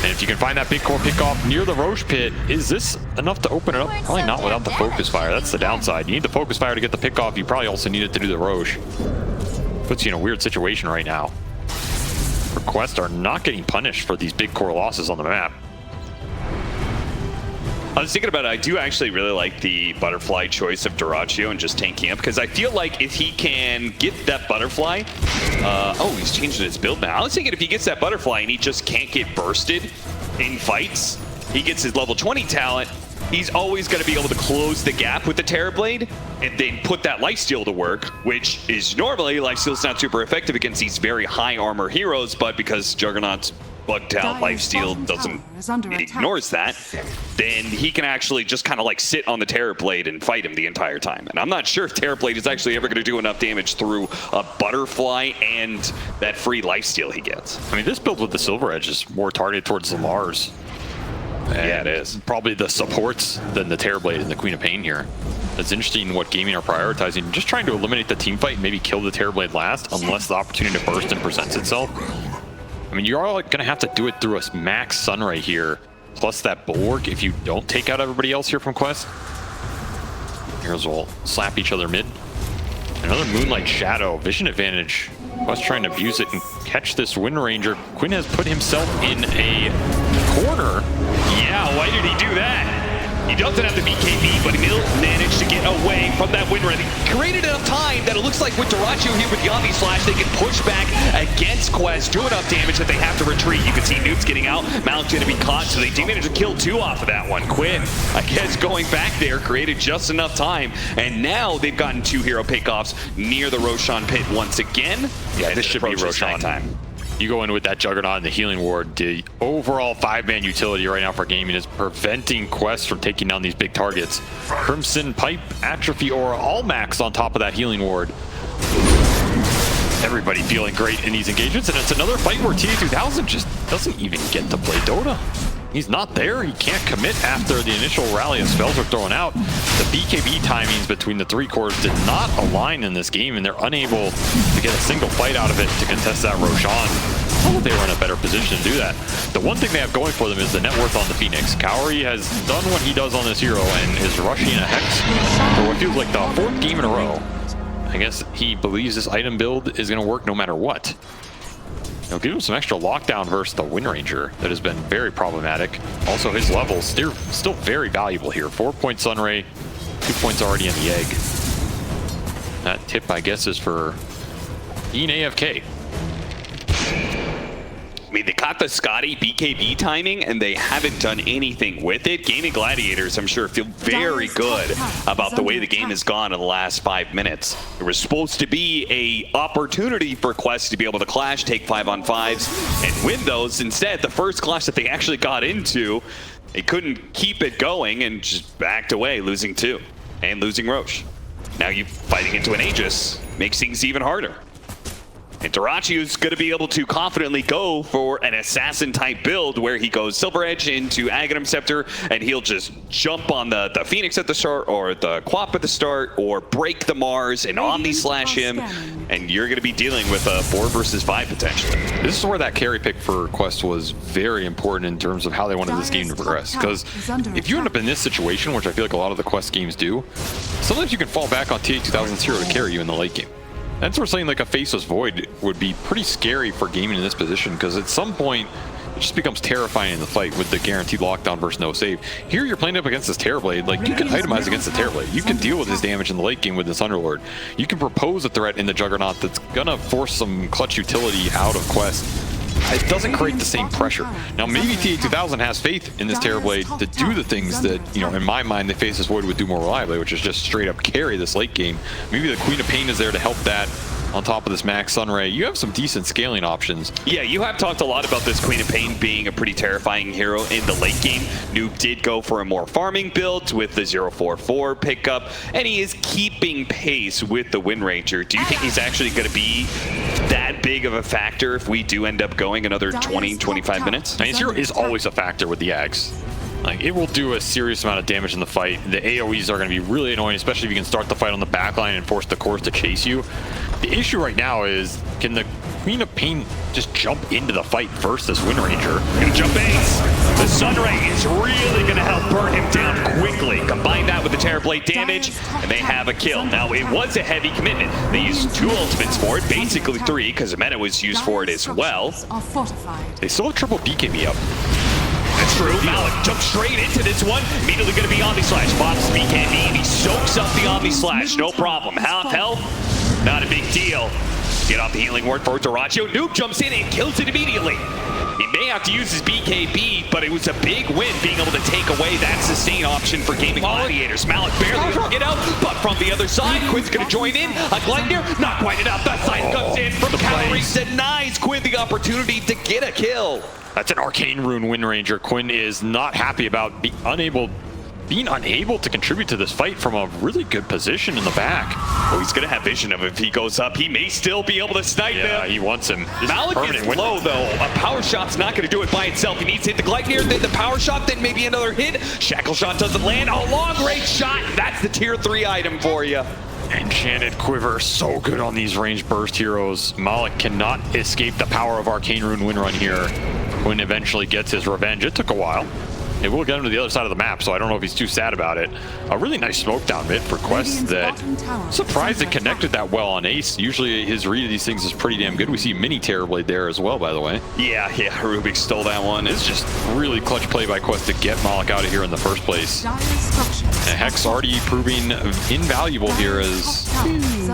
[SPEAKER 2] And if you can find that big core pickoff near the Roche pit, is this enough to open it up? Probably not without the Focus Fire. That's the downside. You need the Focus Fire to get the pickoff. You probably also need it to do the Roche. Puts you in a weird situation right now. Quest are not getting punished for these big core losses on the map.
[SPEAKER 1] I was thinking about it. I do actually really like the butterfly choice of Dyrachyo and just tanking up, because I feel like if he can get that butterfly, oh, he's changing his build now. I was thinking if he gets that butterfly and he just can't get bursted in fights, he gets his level 20 talent, he's always going to be able to close the gap with the Terrorblade and then put that lifesteal to work, which is normally, lifesteal's not super effective against these very high armor heroes, but because Juggernaut's bugged out lifesteal doesn't, it ignores that, then he can actually just kind of like sit on the Terrorblade and fight him the entire time. And I'm not sure if Terrorblade is actually ever going to do enough damage through a butterfly and that free lifesteal he gets.
[SPEAKER 2] I mean, this build with the Silver Edge is more targeted towards the Mars.
[SPEAKER 1] Yeah, it is.
[SPEAKER 2] Probably the supports than the Terrorblade and the Queen of Pain here. It's interesting what Gaming are prioritizing. Just trying to eliminate the team fight and maybe kill the Terrorblade last, unless the opportunity to burst and presents itself. I mean, you're all going to have to do it through a max Sunray here, plus that Bulwark if you don't take out everybody else here from Quest. Heroes will slap each other mid. Another Moonlight Shadow. Vision advantage Quest trying to abuse it and catch this Windranger. Quinn has put himself in a corner.
[SPEAKER 1] Yeah, why did he do that? He doesn't have the BKB, but he'll manage to get away from that Windranger. Created enough time that it looks like with dota2 here with the Omni Slash, they can push back against Quest, do enough damage that they have to retreat. You can see Noob's getting out, Mount's gonna be caught, so they do manage to kill 2 off of that one. Quinn, I guess going back there, created just enough time, and now they've gotten 2 hero pickoffs near the Roshan pit once again.
[SPEAKER 2] Yeah, this should be Roshan time. You go in with that Juggernaut and the Healing Ward. The overall 5-man utility right now for gaming is preventing Quest from taking down these big targets. Crimson, Pipe, Atrophy, Aura, all max on top of that Healing Ward. Everybody feeling great in these engagements, and it's another fight where TA2000 just doesn't even get to play Dota. He's not there. He can't commit after the initial rally of spells are thrown out. The BKB timings between the 3 cores did not align in this game, and they're unable to get a single fight out of it to contest that Roshan. Well, they were in a better position to do that. The one thing they have going for them is the net worth on the Phoenix. Kaori has done what he does on this hero and is rushing a Hex for what feels like the 4th game in a row. I guess he believes this item build is going to work no matter what. It'll give him some extra lockdown versus the Windranger that has been very problematic. Also, his levels, they're still very valuable here. 4-point Sunray, 2 points already in the egg. That tip, I guess, is for Ian AFK.
[SPEAKER 1] I mean, they caught the Scotty BKB timing, and they haven't done anything with it. Gaming Gladiators, I'm sure, feel very good about the way the game has gone in the last 5 minutes. It was supposed to be a opportunity for Quest to be able to clash, take 5-on-5s, and win those. Instead, the first clash that they actually got into, they couldn't keep it going and just backed away, losing 2 and losing Roche. Now you fighting into an Aegis makes things even harder. And dota2's going to be able to confidently go for an assassin-type build where he goes Silver Edge into Aghanim Scepter, and he'll just jump on the Phoenix at the start, or the QOP at the start, or break the Mars and Omni Slash him, and you're going to be dealing with a 4 versus 5 potentially.
[SPEAKER 2] This is where that carry pick for Quest was very important in terms of how they wanted this game to progress. Because if you end up in this situation, which I feel like a lot of the Quest games do, sometimes you can fall back on TA2000's hero to carry you in the late game. That's where something like a Faceless Void would be pretty scary for gaming in this position, because at some point it just becomes terrifying in the fight with the guaranteed lockdown versus no save. Here you're playing up against this Terrorblade. Like, you can itemize against the Terrorblade. You can deal with his damage in the late game with this Underlord. You can propose a threat in the Juggernaut that's gonna force some clutch utility out of Quest. It doesn't create the same pressure. Now, maybe TA2000 has faith in this Terrorblade to do the things that, you know, in my mind, the Faceless Void would do more reliably, which is just straight up carry this late game. Maybe the Queen of Pain is there to help that. On top of this Max Sunray, you have some decent scaling options.
[SPEAKER 1] Yeah, you have talked a lot about this Queen of Pain being a pretty terrifying hero in the late game. Noob did go for a more farming build with the 044 pickup, and he is keeping pace with the Windranger. Do you think he's actually going to be that big of a factor if we do end up going another 20-25 minutes?
[SPEAKER 2] I mean, hero is always a factor with the Ags. Like, it will do a serious amount of damage in the fight. The AoEs are going to be really annoying, especially if you can start the fight on the backline and force the cores to chase you. The issue right now is, can the Queen of Pain just jump into the fight versus this Windranger?
[SPEAKER 1] Gonna jump base. The Sunray is really gonna help burn him down quickly. Combine that with the Terrorblade damage, and they have a kill. Now, it was a heavy commitment. They used 2 ultimates for it, basically 3, because Meta was used for it as well.
[SPEAKER 2] They still have triple BKB up.
[SPEAKER 1] That's true. Malik jumps straight into this one. Immediately going to be Omni Slash. Pops BKB, and he soaks up the Omni Slash. No problem. Half health, not a big deal. Get off the Healing Ward for dota2. Noob jumps in and kills it immediately. He may have to use his BKB, but it was a big win being able to take away that sustain option for Gaming Gladiators. Malik barely able to get out, but from the other side, Quinn's going to join in. A Glider, not quite enough. The side comes in from Kaori, denies Quinn the opportunity to get a kill.
[SPEAKER 2] That's an Arcane Rune Windranger. Quinn is not happy about being unable to contribute to this fight from a really good position in the back.
[SPEAKER 1] Oh, he's going to have vision of if he goes up. He may still be able to snipe him.
[SPEAKER 2] Yeah, he wants him.
[SPEAKER 1] Malik is low, though. A power shot's not going to do it by itself. He needs to hit the Gleipnir, then the power shot, then maybe another hit. Shackle shot doesn't land. A long-range shot. That's the tier 3 item for you.
[SPEAKER 2] Enchanted Quiver, so good on these range burst heroes. Malik cannot escape the power of Arcane Rune Windrun here. Quinn eventually gets his revenge. It took a while. It will get him to the other side of the map, so I don't know if he's too sad about it. A really nice smoke down mid for Quest that surprised it connected that well on Ace. Usually his read of these things is pretty damn good. We see mini Terrorblade there as well, by the way.
[SPEAKER 1] Yeah, Rubik stole that one.
[SPEAKER 2] It's just really clutch play by Quest to get Malik out of here in the first place. And Hex already proving invaluable here as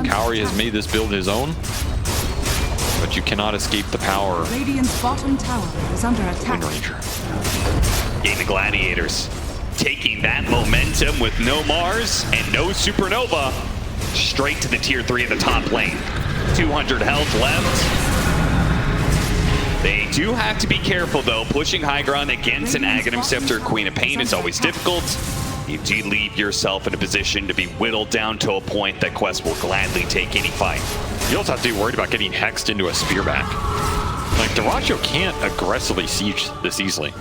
[SPEAKER 2] Cowrie has made this build his own. But you cannot escape the power.
[SPEAKER 3] Radiant's bottom tower is under attack.
[SPEAKER 2] Windranger.
[SPEAKER 1] Game of Gladiators taking that momentum with no Mars and no Supernova straight to the tier 3 of the top lane. 200 health left. They do have to be careful though. Pushing high ground against an Aghanim Scepter Queen of Pain is always difficult. You do leave yourself in a position to be whittled down to a point that Quest will gladly take any fight.
[SPEAKER 2] You also have to be worried about getting hexed into a spear back. Like, dota2 can't aggressively siege this easily.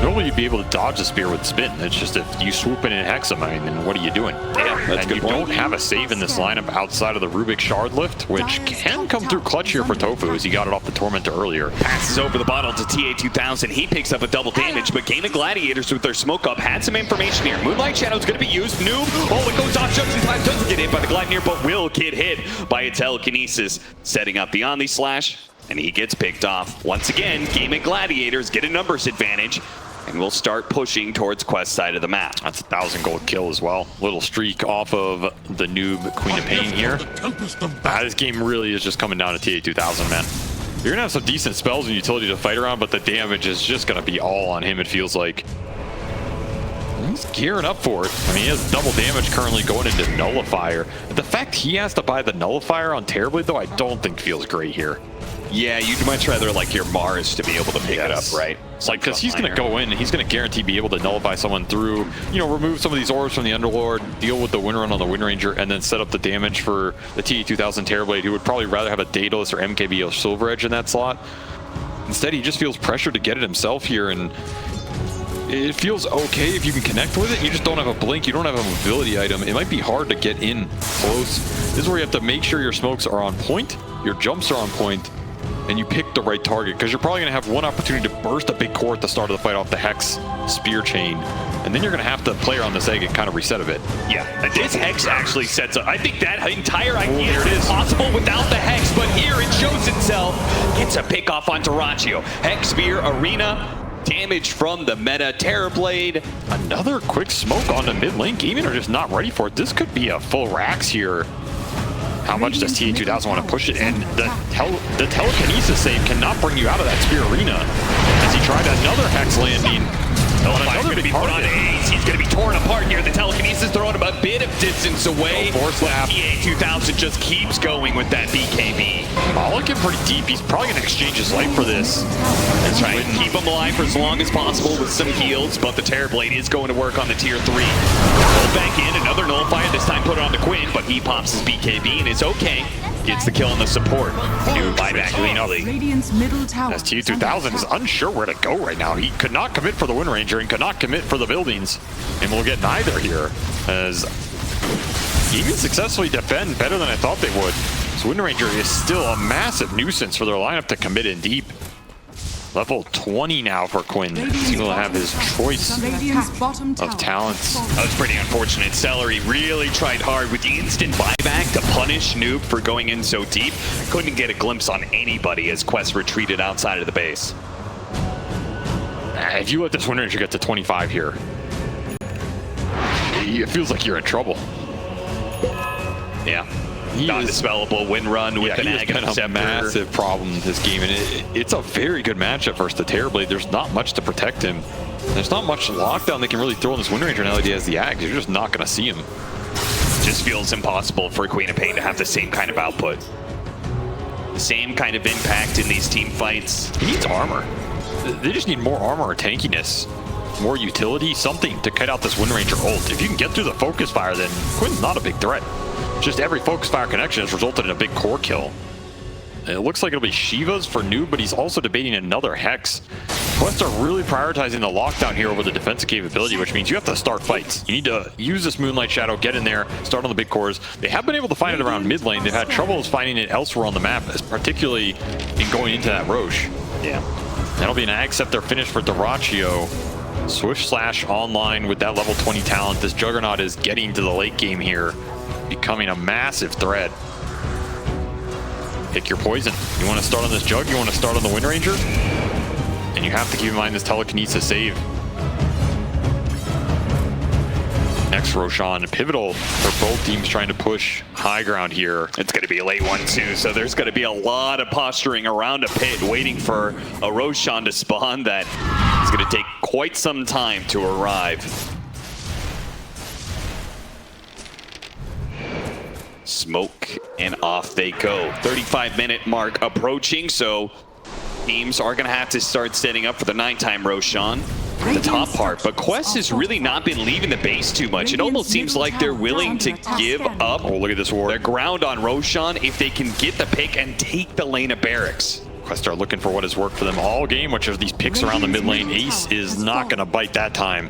[SPEAKER 2] Normally you'd be able to dodge the spear with spin. It's just if you swoop in and hex them, I mean, then what are you doing?
[SPEAKER 1] Yeah, that's
[SPEAKER 2] and
[SPEAKER 1] a
[SPEAKER 2] you
[SPEAKER 1] good point.
[SPEAKER 2] don't have a save in this lineup outside of the Rubik Shard lift, which can come through clutch here for Tofu as he got it off the Tormentor earlier.
[SPEAKER 1] Passes over the bottle to TA2000. He picks up a double damage, but Game of Gladiators with their smoke up had some information here. Moonlight Shadow's going to be used. Noob, oh, it goes off just in time. Doesn't get hit by the Gladiator, but will get hit by a telekinesis. Setting up the Omni Slash, and he gets picked off. Once again, Game of Gladiators get a numbers advantage, and we'll start pushing towards Quest side of the map.
[SPEAKER 2] That's a 1,000 gold kill as well. Little streak off of the noob Queen of Pain here. This game really is just coming down to TA2000, man. You're gonna have some decent spells and utility to fight around, but the damage is just gonna be all on him, it feels like. He's gearing up for it. I mean, he has double damage currently going into Nullifier. The fact he has to buy the Nullifier on Terrorblade, though, I don't think feels great here.
[SPEAKER 1] Yeah, you'd much rather like your Mars to be able to pick it up, right?
[SPEAKER 2] It's like, because he's going to go in and he's going to guarantee be able to nullify someone through, you know, remove some of these orbs from the Underlord, deal with the Windrun on the Windranger, and then set up the damage for the TA2000 Terrorblade, who would probably rather have a Daedalus or MKB or Silver Edge in that slot. Instead, he just feels pressured to get it himself here, and it feels okay if you can connect with it. You just don't have a blink, you don't have a mobility item. It might be hard to get in close. This is where you have to make sure your smokes are on point, your jumps are on point, and you pick the right target, because you're probably going to have one opportunity to burst a big core at the start of the fight off the Hex spear chain, and then you're going to have to play around this egg and kind of reset a bit.
[SPEAKER 1] Yeah, and this Hex actually sets up. I think that entire idea is possible without the Hex, but here it shows itself. Gets a pick off on dota2. Hex Spear, Arena, damage from the meta Terrorblade.
[SPEAKER 2] Another quick smoke on the mid lane. Gaming are just not ready for it. This could be a full Rax here. How much does TA2000 want to push it? And the telekinesis save cannot bring you out of that spear arena. As he tried another Hex landing.
[SPEAKER 1] He's going to be put on Ace. He's going to be torn apart here. The telekinesis throwing him a bit of distance away. TA2000 just keeps going with that BKB.
[SPEAKER 2] Looking pretty deep. He's probably going to exchange his life for this.
[SPEAKER 1] That's right. Keep him alive for as long as possible with some heals, but the Terrorblade is going to work on the tier 3. Pulled back in, another Nullifier, this time put it on the Quinn, but he pops his BKB and it's okay. Gets the kill on the support. New buyback clean up.
[SPEAKER 3] Radiant's middle tower.
[SPEAKER 2] As TA2000 is unsure where to go right now. He could not commit for the Windranger and could not commit for the buildings. And we'll get neither here, as even successfully defend better than I thought they would. So Windranger is still a massive nuisance for their lineup to commit in deep. Level 20 now for Quinn. He will have his choice of talents.
[SPEAKER 1] That was pretty unfortunate. Celery really tried hard with the instant buyback to punish Noob for going in so deep. Couldn't get a glimpse on anybody as Quest retreated outside of the base.
[SPEAKER 2] If you let this Windranger get to 25 here, it feels like you're in trouble.
[SPEAKER 1] Yeah. Non-dispellable Windrun with an Aghanim Scepter.
[SPEAKER 2] Massive problem this game, and it's a very good matchup versus the Terrorblade. There's not much to protect him. There's not much lockdown they can really throw on this Windranger now that he has the Ag. You're just not going to see him.
[SPEAKER 1] Just feels impossible for Queen of Pain to have the same kind of output. The same kind of impact in these team fights.
[SPEAKER 2] He needs armor. They just need more armor or tankiness. More utility, something to cut out this Windranger ult. If you can get through the focus fire, then Quinn's not a big threat. Just every focus fire connection has resulted in a big core kill. It looks like it'll be Shiva's for Noob, but he's also debating another Hex. Quest are really prioritizing the lockdown here over the defensive capability, which means you have to start fights. You need to use this Moonlight Shadow, get in there, start on the big cores. They have been able to find it around mid lane. They've had troubles finding it elsewhere on the map, particularly in going into that Roche.
[SPEAKER 1] Yeah.
[SPEAKER 2] That'll be an Ag Scepter finish for dota2. Swift Slash online with that level 20 talent. This Juggernaut is getting to the late game here, becoming a massive threat. Pick your poison. You want to start on this Jug? You want to start on the Windranger? And you have to keep in mind this telekinesis save. Next Roshan, pivotal for both teams trying to push high ground here.
[SPEAKER 1] It's going to be a late one too, so there's going to be a lot of posturing around a pit waiting for a Roshan to spawn that is going to take quite some time to arrive. Smoke and off they go. 35-minute mark approaching, so teams are going to have to start setting up for the nighttime Roshan. The top part, but Quest has really not been leaving the base too much. It almost seems like they're willing to give up
[SPEAKER 2] Oh, look at this war.
[SPEAKER 1] their ground on Roshan if they can get the pick and take the lane of barracks.
[SPEAKER 2] Quest are looking for what has worked for them all game, which are these picks around the mid lane. Ace is not going to bite that time.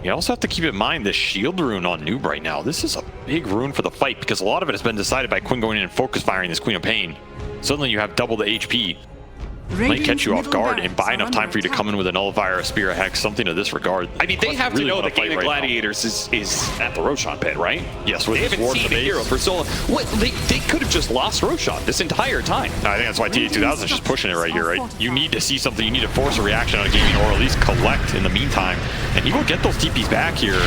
[SPEAKER 2] You also have to keep in mind this shield rune on Noob right now. This is a big rune for the fight because a lot of it has been decided by Quinn going in and focus firing this Queen of Pain. Suddenly you have double the HP. Might catch you off guard and buy enough time for you to come in with a Nullifier, a Spear, a Hex, something of this regard.
[SPEAKER 1] I mean, they have to know that Game of Gladiators is at the Roshan pit, right?
[SPEAKER 2] Yes,
[SPEAKER 1] they haven't seen a hero for so long. What, they could have just lost Roshan this entire time.
[SPEAKER 2] I think that's why TA2000 is just pushing it right here, right? You need to see something. You need to force a reaction on a gaming, or at least collect in the meantime. And you will get those TPs back here.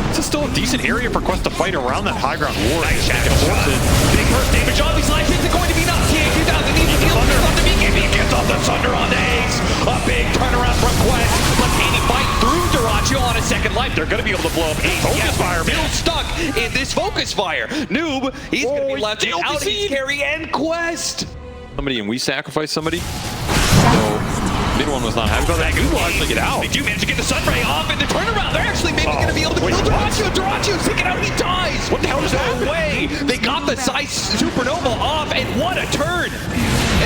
[SPEAKER 2] This is still a decent area for Quest to fight around that high ground war.
[SPEAKER 1] Nice shadow shot. Big burst damage on these lives. Is it going to be enough? TA2000 needs to deal with the BKB. Gets off the Thunder on the Ace. A big turnaround from Quest. But can he fight through Duracho on a second life? They're going to be able to blow up Ace.
[SPEAKER 2] Focus fire,
[SPEAKER 1] still stuck in this focus fire. Noob, he's going to be left without his carry and Quest.
[SPEAKER 2] Somebody, and we sacrifice somebody. Mid one was not happy about that. Noob will actually get out.
[SPEAKER 1] They do manage to get the Sunray off in the turnaround. They're actually maybe going to be able to kill Duracho. Duracho's taken out. He dies. What the hell is that? No way. They got the Size Supernova off, and what a turn.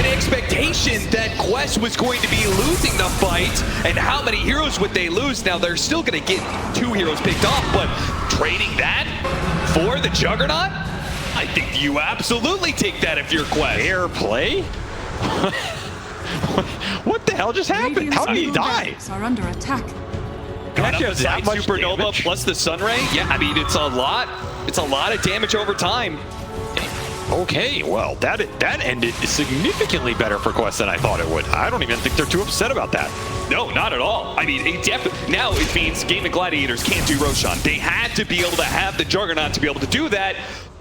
[SPEAKER 1] An expectation that Quest was going to be losing the fight, and how many heroes would they lose? Now they're still going to get 2 heroes picked off, but trading that for the Juggernaut? I think you absolutely take that if you're Quest.
[SPEAKER 2] Fair play? What the hell just happened? How did he die?
[SPEAKER 3] Are under attack.
[SPEAKER 1] Got up the
[SPEAKER 2] that
[SPEAKER 1] Side
[SPEAKER 2] much
[SPEAKER 1] Supernova
[SPEAKER 2] damage?
[SPEAKER 1] plus the Sunray? Yeah, I mean, it's a lot. It's a lot of damage over time.
[SPEAKER 2] Okay, well, that ended significantly better for Quest than I thought it would. I don't even think they're too upset about that.
[SPEAKER 1] No, not at all. I mean, now it means Game of Gladiators can't do Roshan. They had to be able to have the Juggernaut to be able to do that,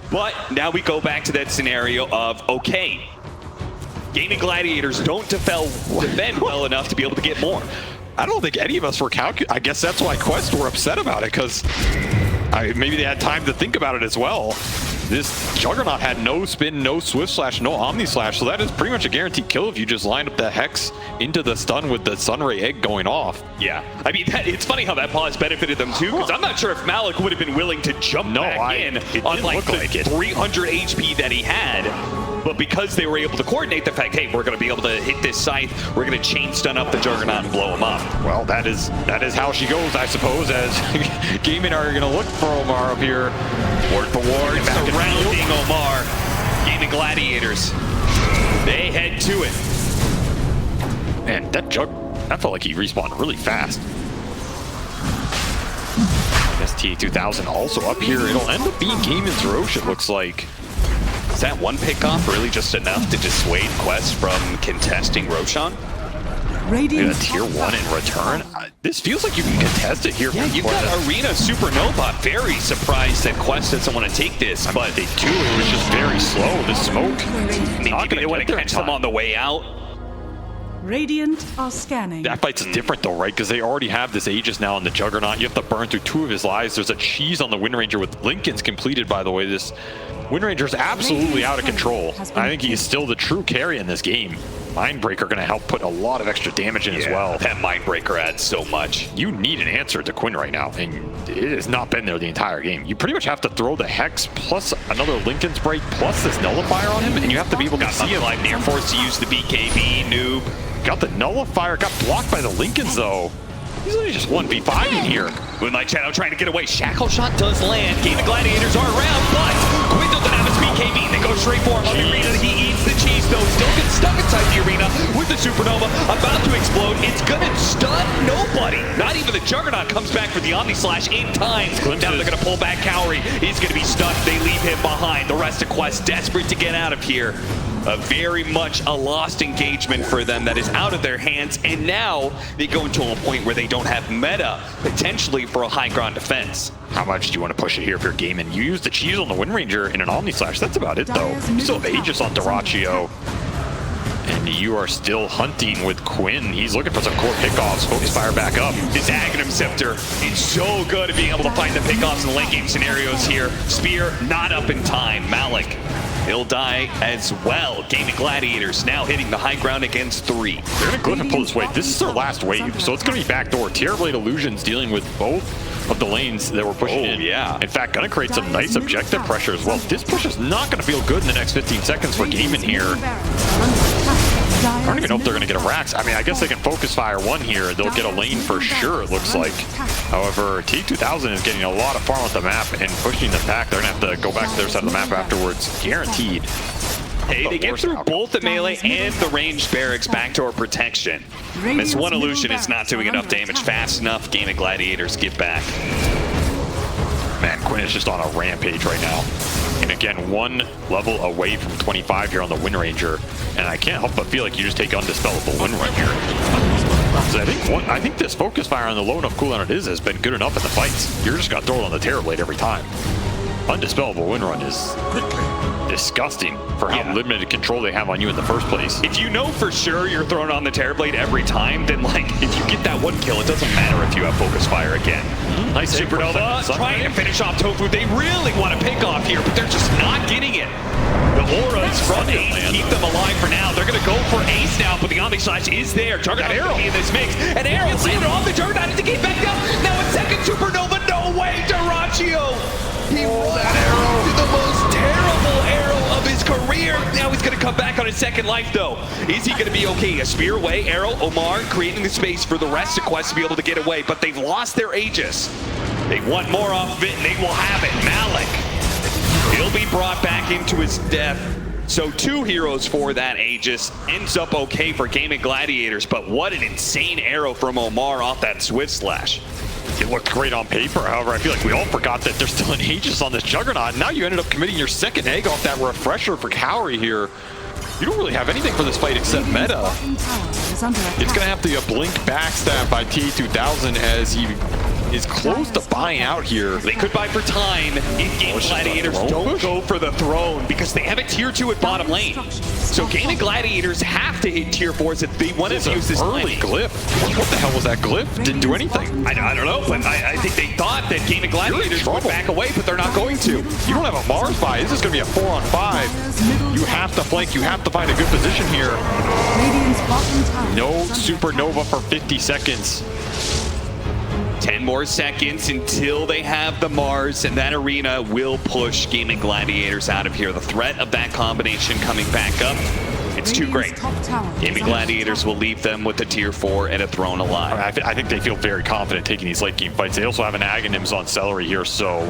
[SPEAKER 1] but now we go back to that scenario of, okay, Gaming Gladiators don't defend well enough to be able to get more.
[SPEAKER 2] I don't think any of us were calculating. I guess that's why Quest were upset about it, because maybe they had time to think about it as well. This Juggernaut had no spin, no Swift Slash, no Omni Slash, so that is pretty much a guaranteed kill if you just line up the Hex into the stun with the Sunray Egg going off.
[SPEAKER 1] Yeah, I mean, it's funny how that pause benefited them too, because I'm not sure if Malik would have been willing to jump back in on like the 300 HP that he had. But because they were able to coordinate the fact, hey, we're going to be able to hit this scythe, we're going to chain stun up the Juggernaut and blow him up.
[SPEAKER 2] Well, that is how she goes, I suppose, as Gaming are going to look for Omar up here.
[SPEAKER 1] Word for word, surrounding Omar. Gaming Gladiators, they head to it.
[SPEAKER 2] Man, that felt like he respawned really fast. TA2000 also up here. It'll end up being Gaming's Roche, it looks like.
[SPEAKER 1] Is that one pickoff really just enough to dissuade Quest from contesting Roshan?
[SPEAKER 2] A tier 1 in return? This feels like you can contest it here.
[SPEAKER 1] Yeah, you've got Arena Supernova. Very surprised that Quest doesn't want to take this, but
[SPEAKER 2] they do. It was just very slow. The smoke.
[SPEAKER 1] Maybe they want to catch them on the way out.
[SPEAKER 3] Radiant are scanning.
[SPEAKER 2] That fight's different though, right? Because they already have this Aegis now on the Juggernaut. You have to burn through 2 of his lives. There's a cheese on the Windranger with Lincoln's completed, by the way. This Windranger's absolutely out of control. I think he's still the true carry in this game. Mindbreaker going to help put a lot of extra damage in as well.
[SPEAKER 1] That Mindbreaker adds so much.
[SPEAKER 2] You need an answer to Quinn right now, and it has not been there the entire game. You pretty much have to throw the Hex plus another Lincoln's Break plus this Nullifier on him, and you have to be able to see him.
[SPEAKER 1] Like near forced to use the BKB, Noob.
[SPEAKER 2] Got the Nullifier, got blocked by the Lincolns though. He's only just 1v5 in here.
[SPEAKER 1] Moonlight Shadow trying to get away. Shackle shot does land. Game of Gladiators are around, but Quinn doesn't have his BKB, they go straight for him on the arena. He eats the cheese though, still gets stuck inside the arena with the supernova about to explode. It's gonna stun nobody. Not even the Juggernaut comes back for the Omni Slash in time. Now they're gonna pull back Cowrie. He's gonna be stunned. They leave him behind. The rest of Quest desperate to get out of here. Very much a lost engagement for them that is out of their hands, and now they go into a point where they don't have meta, potentially for a high ground defense.
[SPEAKER 2] How much do you want to push it here if you're gaming? You use the cheese on the Windranger in an Omni Slash. That's about it, though. You still have Aegis on Dyrachyo. And you are still hunting with Quinn. He's looking for some core pickoffs. Focus fire back up.
[SPEAKER 1] His Aghanim Scepter is so good at being able to find the pickoffs in late game scenarios here. Spear not up in time. Malik, he'll die as well. Gaming Gladiators now hitting the high ground against 3.
[SPEAKER 2] They're going to glyph and pull this wave. This is their last wave, so it's going to be backdoor. Terrorblade Illusions dealing with both of the lanes that we're pushing in.
[SPEAKER 1] Yeah.
[SPEAKER 2] In fact, going to create some nice objective pressure as well. This push is not going to feel good in the next 15 seconds for gaming here. I don't even know if they're going to get a Rax. I mean, I guess they can focus fire one here. They'll get a lane for sure, it looks like. However, T2000 is getting a lot of farm with the map and pushing the pack. They're going to have to go back to their side of the map afterwards. Guaranteed.
[SPEAKER 1] Hey, they get through both the melee and the ranged barracks backdoor protection. This one illusion is not doing enough damage fast enough. Gaming Gladiators get back.
[SPEAKER 2] Man, Quinn is just on a rampage right now. And again, one level away from 25 here on the Windranger. And I can't help but feel like you just take Undispellable Windrun here. So I think this focus fire on the low enough cooldown it is has been good enough in the fights. You're just got to throw it on the Terrorblade every time. Undispellable Windrun is disgusting for how limited control they have on you in the first place.
[SPEAKER 1] If you know for sure you're throwing on the Terrorblade every time, then like if you get that one kill, it doesn't matter if you have focus fire again.
[SPEAKER 2] Nice
[SPEAKER 1] Supernova trying to finish off Tofu. They really want to pick off here, but they're just not getting it. The auras from Ace keep them alive for now. They're going to go for Ace now, but the Omni Slash is there. Juggernaut in this mix. And Arrow landed off the Juggernaut to get back down. Now a second Supernova. No way, Dyrachyo. He rolled that arrow to the most terrible arrow of his career. Now he's going to come back on his second life, though. Is he going to be okay? A spear away, arrow, Omar creating the space for the rest of Quest to be able to get away, but they've lost their Aegis. They want more off of it, and they will have it. Malik, he'll be brought back into his death. So 2 heroes for that Aegis. Ends up okay for Gaming Gladiators, but what an insane arrow from Omar off that Swift Slash.
[SPEAKER 2] It looked great on paper, however, I feel like we all forgot that there's still an Aegis on this Juggernaut. Now you ended up committing your second egg off that refresher for Cowrie here. You don't really have anything for this fight except meta. It's going to have to be a blink backstab by T2000 as he is close to buying out here.
[SPEAKER 1] They could buy for time if Gaming Gladiators don't go for the throne because they have a tier 2 at bottom lane. So Gaming Gladiators have to hit tier 4s if they want to use this
[SPEAKER 2] early glyph. What the hell was that glyph? Didn't do anything.
[SPEAKER 1] I don't know, but I think they thought that Gaming Gladiators would back away, but they're not going to.
[SPEAKER 2] You don't have a Mars buy. This is going to be a 4-on-5. You have to flank. You have to find a good position here. No Supernova for 50 seconds.
[SPEAKER 1] 10 more seconds until they have the Mars, and that arena will push Gaming Gladiators out of here. The threat of that combination coming back up, it's too great. Gaming Gladiators will leave them with a tier 4 and a throne alive.
[SPEAKER 2] I think they feel very confident taking these late game fights. They also have an Aghanims on Celery here, so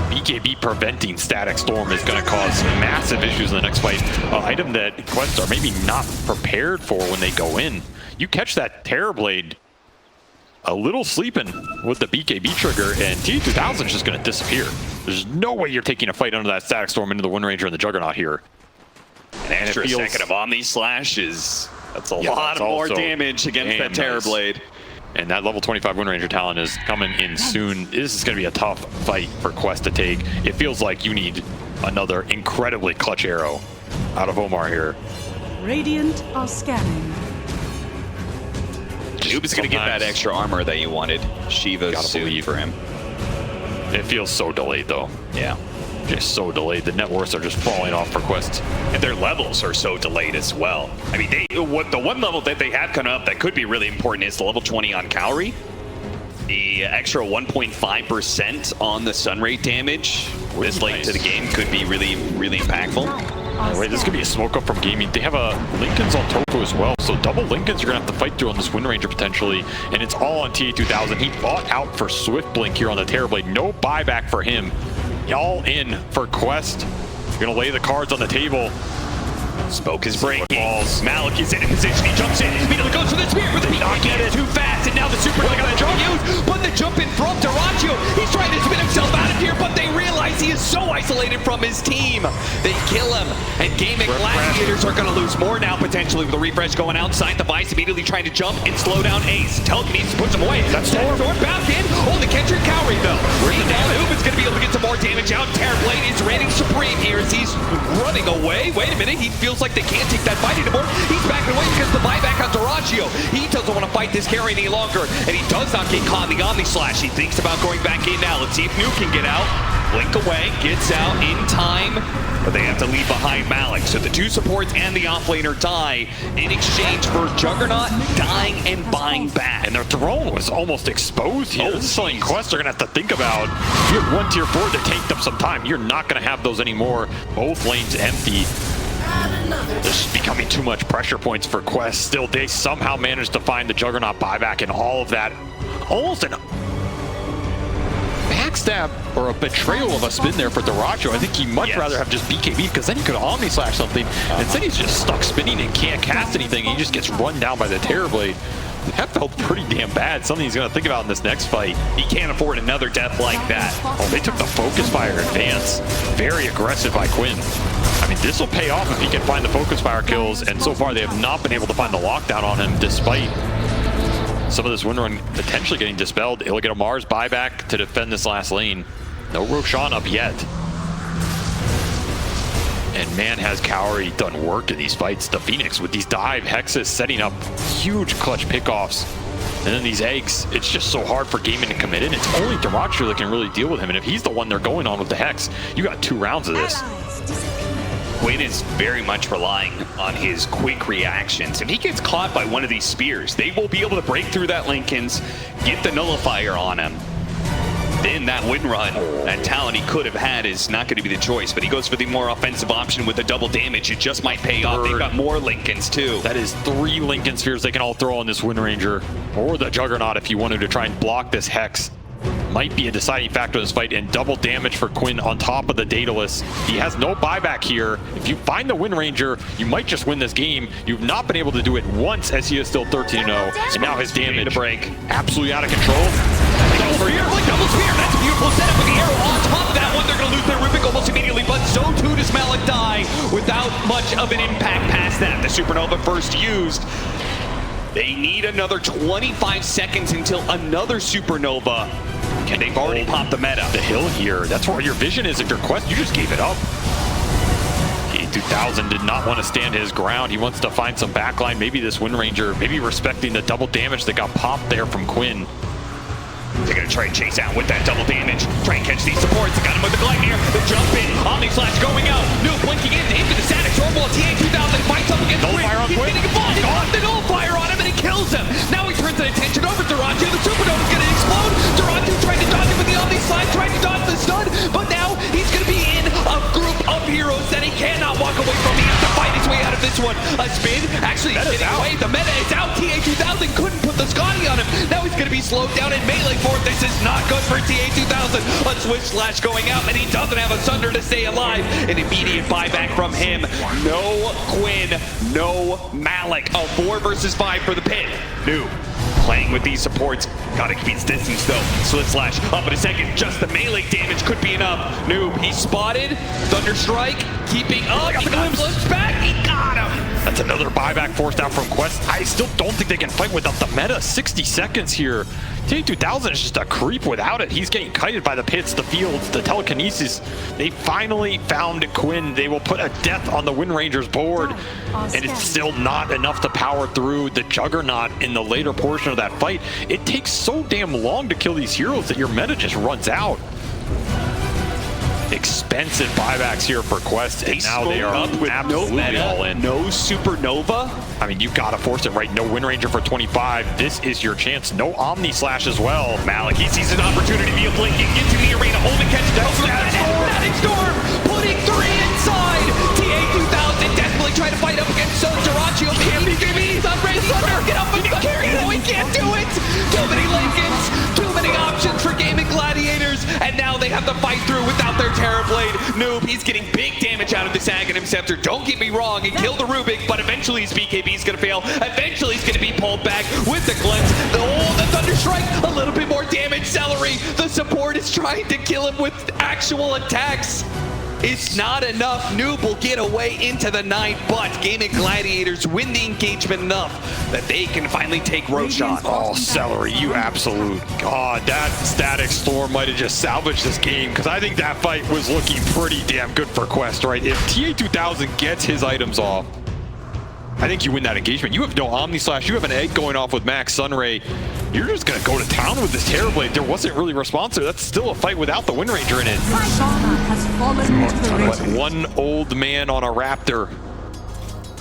[SPEAKER 2] BKB preventing Static Storm is going to cause massive issues in the next fight. An item that Quest are maybe not prepared for when they go in. You catch that Terrorblade a little sleeping with the BKB trigger, and T2000 is just going to disappear. There's no way you're taking a fight under that Static Storm into the Windranger and the Juggernaut here.
[SPEAKER 1] An extra second of Omni Slash is that's a lot of more damage against that Terrorblade.
[SPEAKER 2] And that level 25 Windranger talent is coming in soon. This is going to be a tough fight for Quest to take. It feels like you need another incredibly clutch arrow out of Omar here.
[SPEAKER 3] Radiant are scanning.
[SPEAKER 1] Noob is going to get that extra armor that you wanted. Shiva's soon for him.
[SPEAKER 2] It feels so delayed, though.
[SPEAKER 1] Yeah.
[SPEAKER 2] Just so delayed. The net worths are just falling off for Quest.
[SPEAKER 1] And their levels are so delayed as well. I mean, the one level that they have coming up that could be really important is the level 20 on Cowrie. The extra 1.5% on the stun rate damage this late to the game could be really, really impactful.
[SPEAKER 2] Wait, this could be a smoke up from gaming. They have a Lincoln's on Tofu as well, so double Lincolns you're gonna have to fight through on this Windranger potentially, and it's all on T2000. He fought out for Swift Blink here on the Terrorblade. No buyback for him. All in for Quest. You're gonna lay the cards on the table.
[SPEAKER 1] Smoke is breaking. Malik is in a position. He jumps in. Immediately goes for the spear, but he not get it too fast. And now the super gonna jump use. But the jump in from Dota2. He's trying to spin himself out of here, but they realize he is so isolated from his team. They kill him. And Gaming Gladiators are gonna lose more now potentially with the refresh going outside the Vice, immediately trying to jump and slow down Ace. Telekinesis puts him away. That's Storm back in. Oh, the Kendrick Cowrie though. Noob is gonna be able to get some more damage out. Terrorblade is reigning supreme here as he's running away. Wait a minute, he feels like they can't take that fight anymore. He's backing away because the buyback on Dota2. He doesn't want to fight this carry any longer, and he does not get caught in the Omni Slash. He thinks about going back in now. Let's see if Nuke can get out. Blink away, gets out in time, but they have to leave behind Malik. So the two supports and the offlaner die in exchange for Juggernaut dying and buying back.
[SPEAKER 2] And their throne was almost exposed here. This is something Quest are going to have to think about. You have one tier 4 that tanked up some time. You're not going to have those anymore. Both lanes empty. This is becoming too much pressure points for Quest. Still, they somehow managed to find the Juggernaut buyback and all of that. Almost an backstab or a betrayal of a spin there for Dota2. I think he'd much rather have just BKB because then he could Omni Slash something. Instead, he's just stuck spinning and can't cast anything. He just gets run down by the Terrorblade. That felt pretty damn bad. Something he's going to think about in this next fight.
[SPEAKER 1] He can't afford another death like that.
[SPEAKER 2] Oh, they took the Focus Fire advance. Very aggressive by Quinn. I mean, this will pay off if he can find the Focus Fire kills, and so far they have not been able to find the lockdown on him despite some of this win run potentially getting dispelled. He'll get a Mars buyback to defend this last lane. No Roshan up yet. And man, has Cowrie done work in these fights. The Phoenix with these dive hexes setting up huge clutch pickoffs. And then these eggs, it's just so hard for Gaming to commit in. It's only Dota2 that can really deal with him. And if he's the one they're going on with the hex, you got 2 rounds of this.
[SPEAKER 1] Quinn is very much relying on his quick reactions. If he gets caught by one of these spears, they will be able to break through that Lincoln's, get the nullifier on him. Then that win run, that talent he could have had is not going to be the choice, but he goes for the more offensive option with the double damage. It just might pay off. They've got more Lincolns too.
[SPEAKER 2] That is 3 Lincoln Spheres they can all throw on this Windranger, or the Juggernaut if you wanted to try and block this Hex. Might be a deciding factor in this fight, and double damage for Quinn on top of the Daedalus. He has no buyback here. If you find the Windranger, you might just win this game. You've not been able to do it once as he is still 13-0, and now his damage
[SPEAKER 1] break
[SPEAKER 2] absolutely out of control.
[SPEAKER 1] Double spear, that's a beautiful setup with the arrow on top of that one. They're going to lose their Rubik almost immediately, but so too does Malik die without much of an impact past that. The Supernova first used. They need another 25 seconds until another Supernova. And they've already popped the meta.
[SPEAKER 2] The hill here, that's where your vision is. If your Quest, you just gave it up. 2000 did not want to stand his ground. He wants to find some backline. Maybe this Windranger, maybe respecting the double damage that got popped there from Quinn.
[SPEAKER 1] They're going to try and chase out with that double damage. Try and catch these supports. They got him with the glide here. The jump in. Omni Slash going out. Nuke blinking into the static storm. TA2000 fights up against Quinn. He's getting a ball. He's got the nullifier on him and it kills him. Now he turns the attention over to Dota2. The Supernova's going to explode. Dota2 trying to dodge it with the Omni Slash, trying to dodge the stun. But now he's going to be in a group of heroes that he cannot walk away from. He has to fight his way out of this one. A spin. Actually, he's getting away. The meta is out. TA2000 couldn't put the Scotty on him. Now he's going to be slowed down in melee form. This is not good for TA2000. A Switch Slash going out, and he doesn't have a Sunder to stay alive. An immediate buyback from him. No Quinn, no Malik. A 4 versus 5 for the pit. Noob playing with these supports. Gotta keep his distance though. Swift Slash up in a second. Just the melee damage could be enough. Noob, he's spotted. Thunderstrike keeping up. He got flipped back. He got him.
[SPEAKER 2] That's another buyback forced out from Quest. I still don't think they can fight without the meta. 60 seconds here. TA2000 is just a creep without it. He's getting kited by the pits, the fields, the telekinesis. They finally found Quinn. They will put a death on the Windranger's board, and it's still not enough to power through the Juggernaut in the later portion of that fight. It takes so damn long to kill these heroes that your meta just runs out. Expensive buybacks here for Quest, and now they are
[SPEAKER 1] up with
[SPEAKER 2] absolutely
[SPEAKER 1] no meta,
[SPEAKER 2] all in.
[SPEAKER 1] No Supernova.
[SPEAKER 2] I mean, you gotta force it, right? No Windranger for 25. This is your chance. No Omni Slash as well.
[SPEAKER 1] Malik, he sees an opportunity via blinking into the arena, holding catch down for Static Storm, putting 3 inside. TA2000 desperately trying to fight up against Dota2. He's on Ray Thunder. Get up and carry. No, he can't do it. Too many Lincolns, too many options for Gaming Gladiators, and now they have to fight through without their Terror Terrorblade. Noob, he's getting big damage out of this Aghanim Scepter. Don't get me wrong, he killed the Rubik, but eventually his BKB is going to fail. Eventually he's going to be pulled back with the Glimpse. The Thunder Strike, a little bit more damage. Celery, the support is trying to kill him with actual attacks. It's not enough. Noob will get away into the night, but Gaming Gladiators win the engagement enough that they can finally take Roshan.
[SPEAKER 2] Oh, Celery, you absolute god. That Static Storm might have just salvaged this game, because I think that fight was looking pretty damn good for Quest, right? If TA2000 gets his items off, I think you win that engagement. You have no Omni Slash. You have an egg going off with Max Sunray. You're just going to go to town with this Terrorblade. There wasn't really a response there. That's still a fight without the Windranger in it.
[SPEAKER 3] Mirana has fallen to the
[SPEAKER 2] But
[SPEAKER 3] Radiant.
[SPEAKER 2] one old man on a Raptor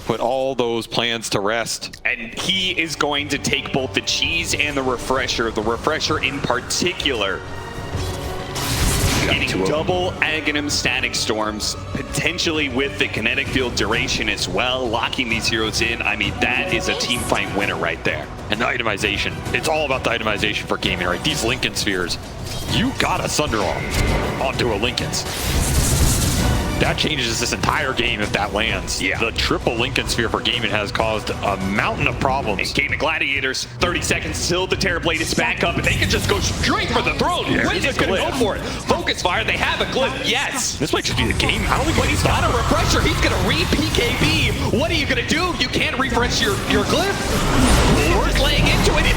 [SPEAKER 2] put all those plans to rest.
[SPEAKER 1] And he is going to take both the cheese and the refresher in particular. Getting double Aghanim Static Storms, potentially with the kinetic field duration as well, locking these heroes in. I mean, that is a team fight winner right there.
[SPEAKER 2] And the itemization. It's all about the itemization for gaming, right? These Lincoln Spheres, you gotta Sunder off onto a Lincoln's. That changes this entire game if that lands.
[SPEAKER 1] Yeah.
[SPEAKER 2] The triple Lincoln Sphere for gaming has caused a mountain of problems.
[SPEAKER 1] And Gaming Gladiators, 30 seconds till the Terrorblade is back up, and they can just go straight for the throne.
[SPEAKER 2] Yeah,
[SPEAKER 1] Wind is going to go for it. Focus fire, they have a Glyph, yes.
[SPEAKER 2] This might just be the game. I don't think
[SPEAKER 1] But he's got a refresher. He's going to re-PKB. What are you going to do? You can't refresh your Glyph. We're laying into it.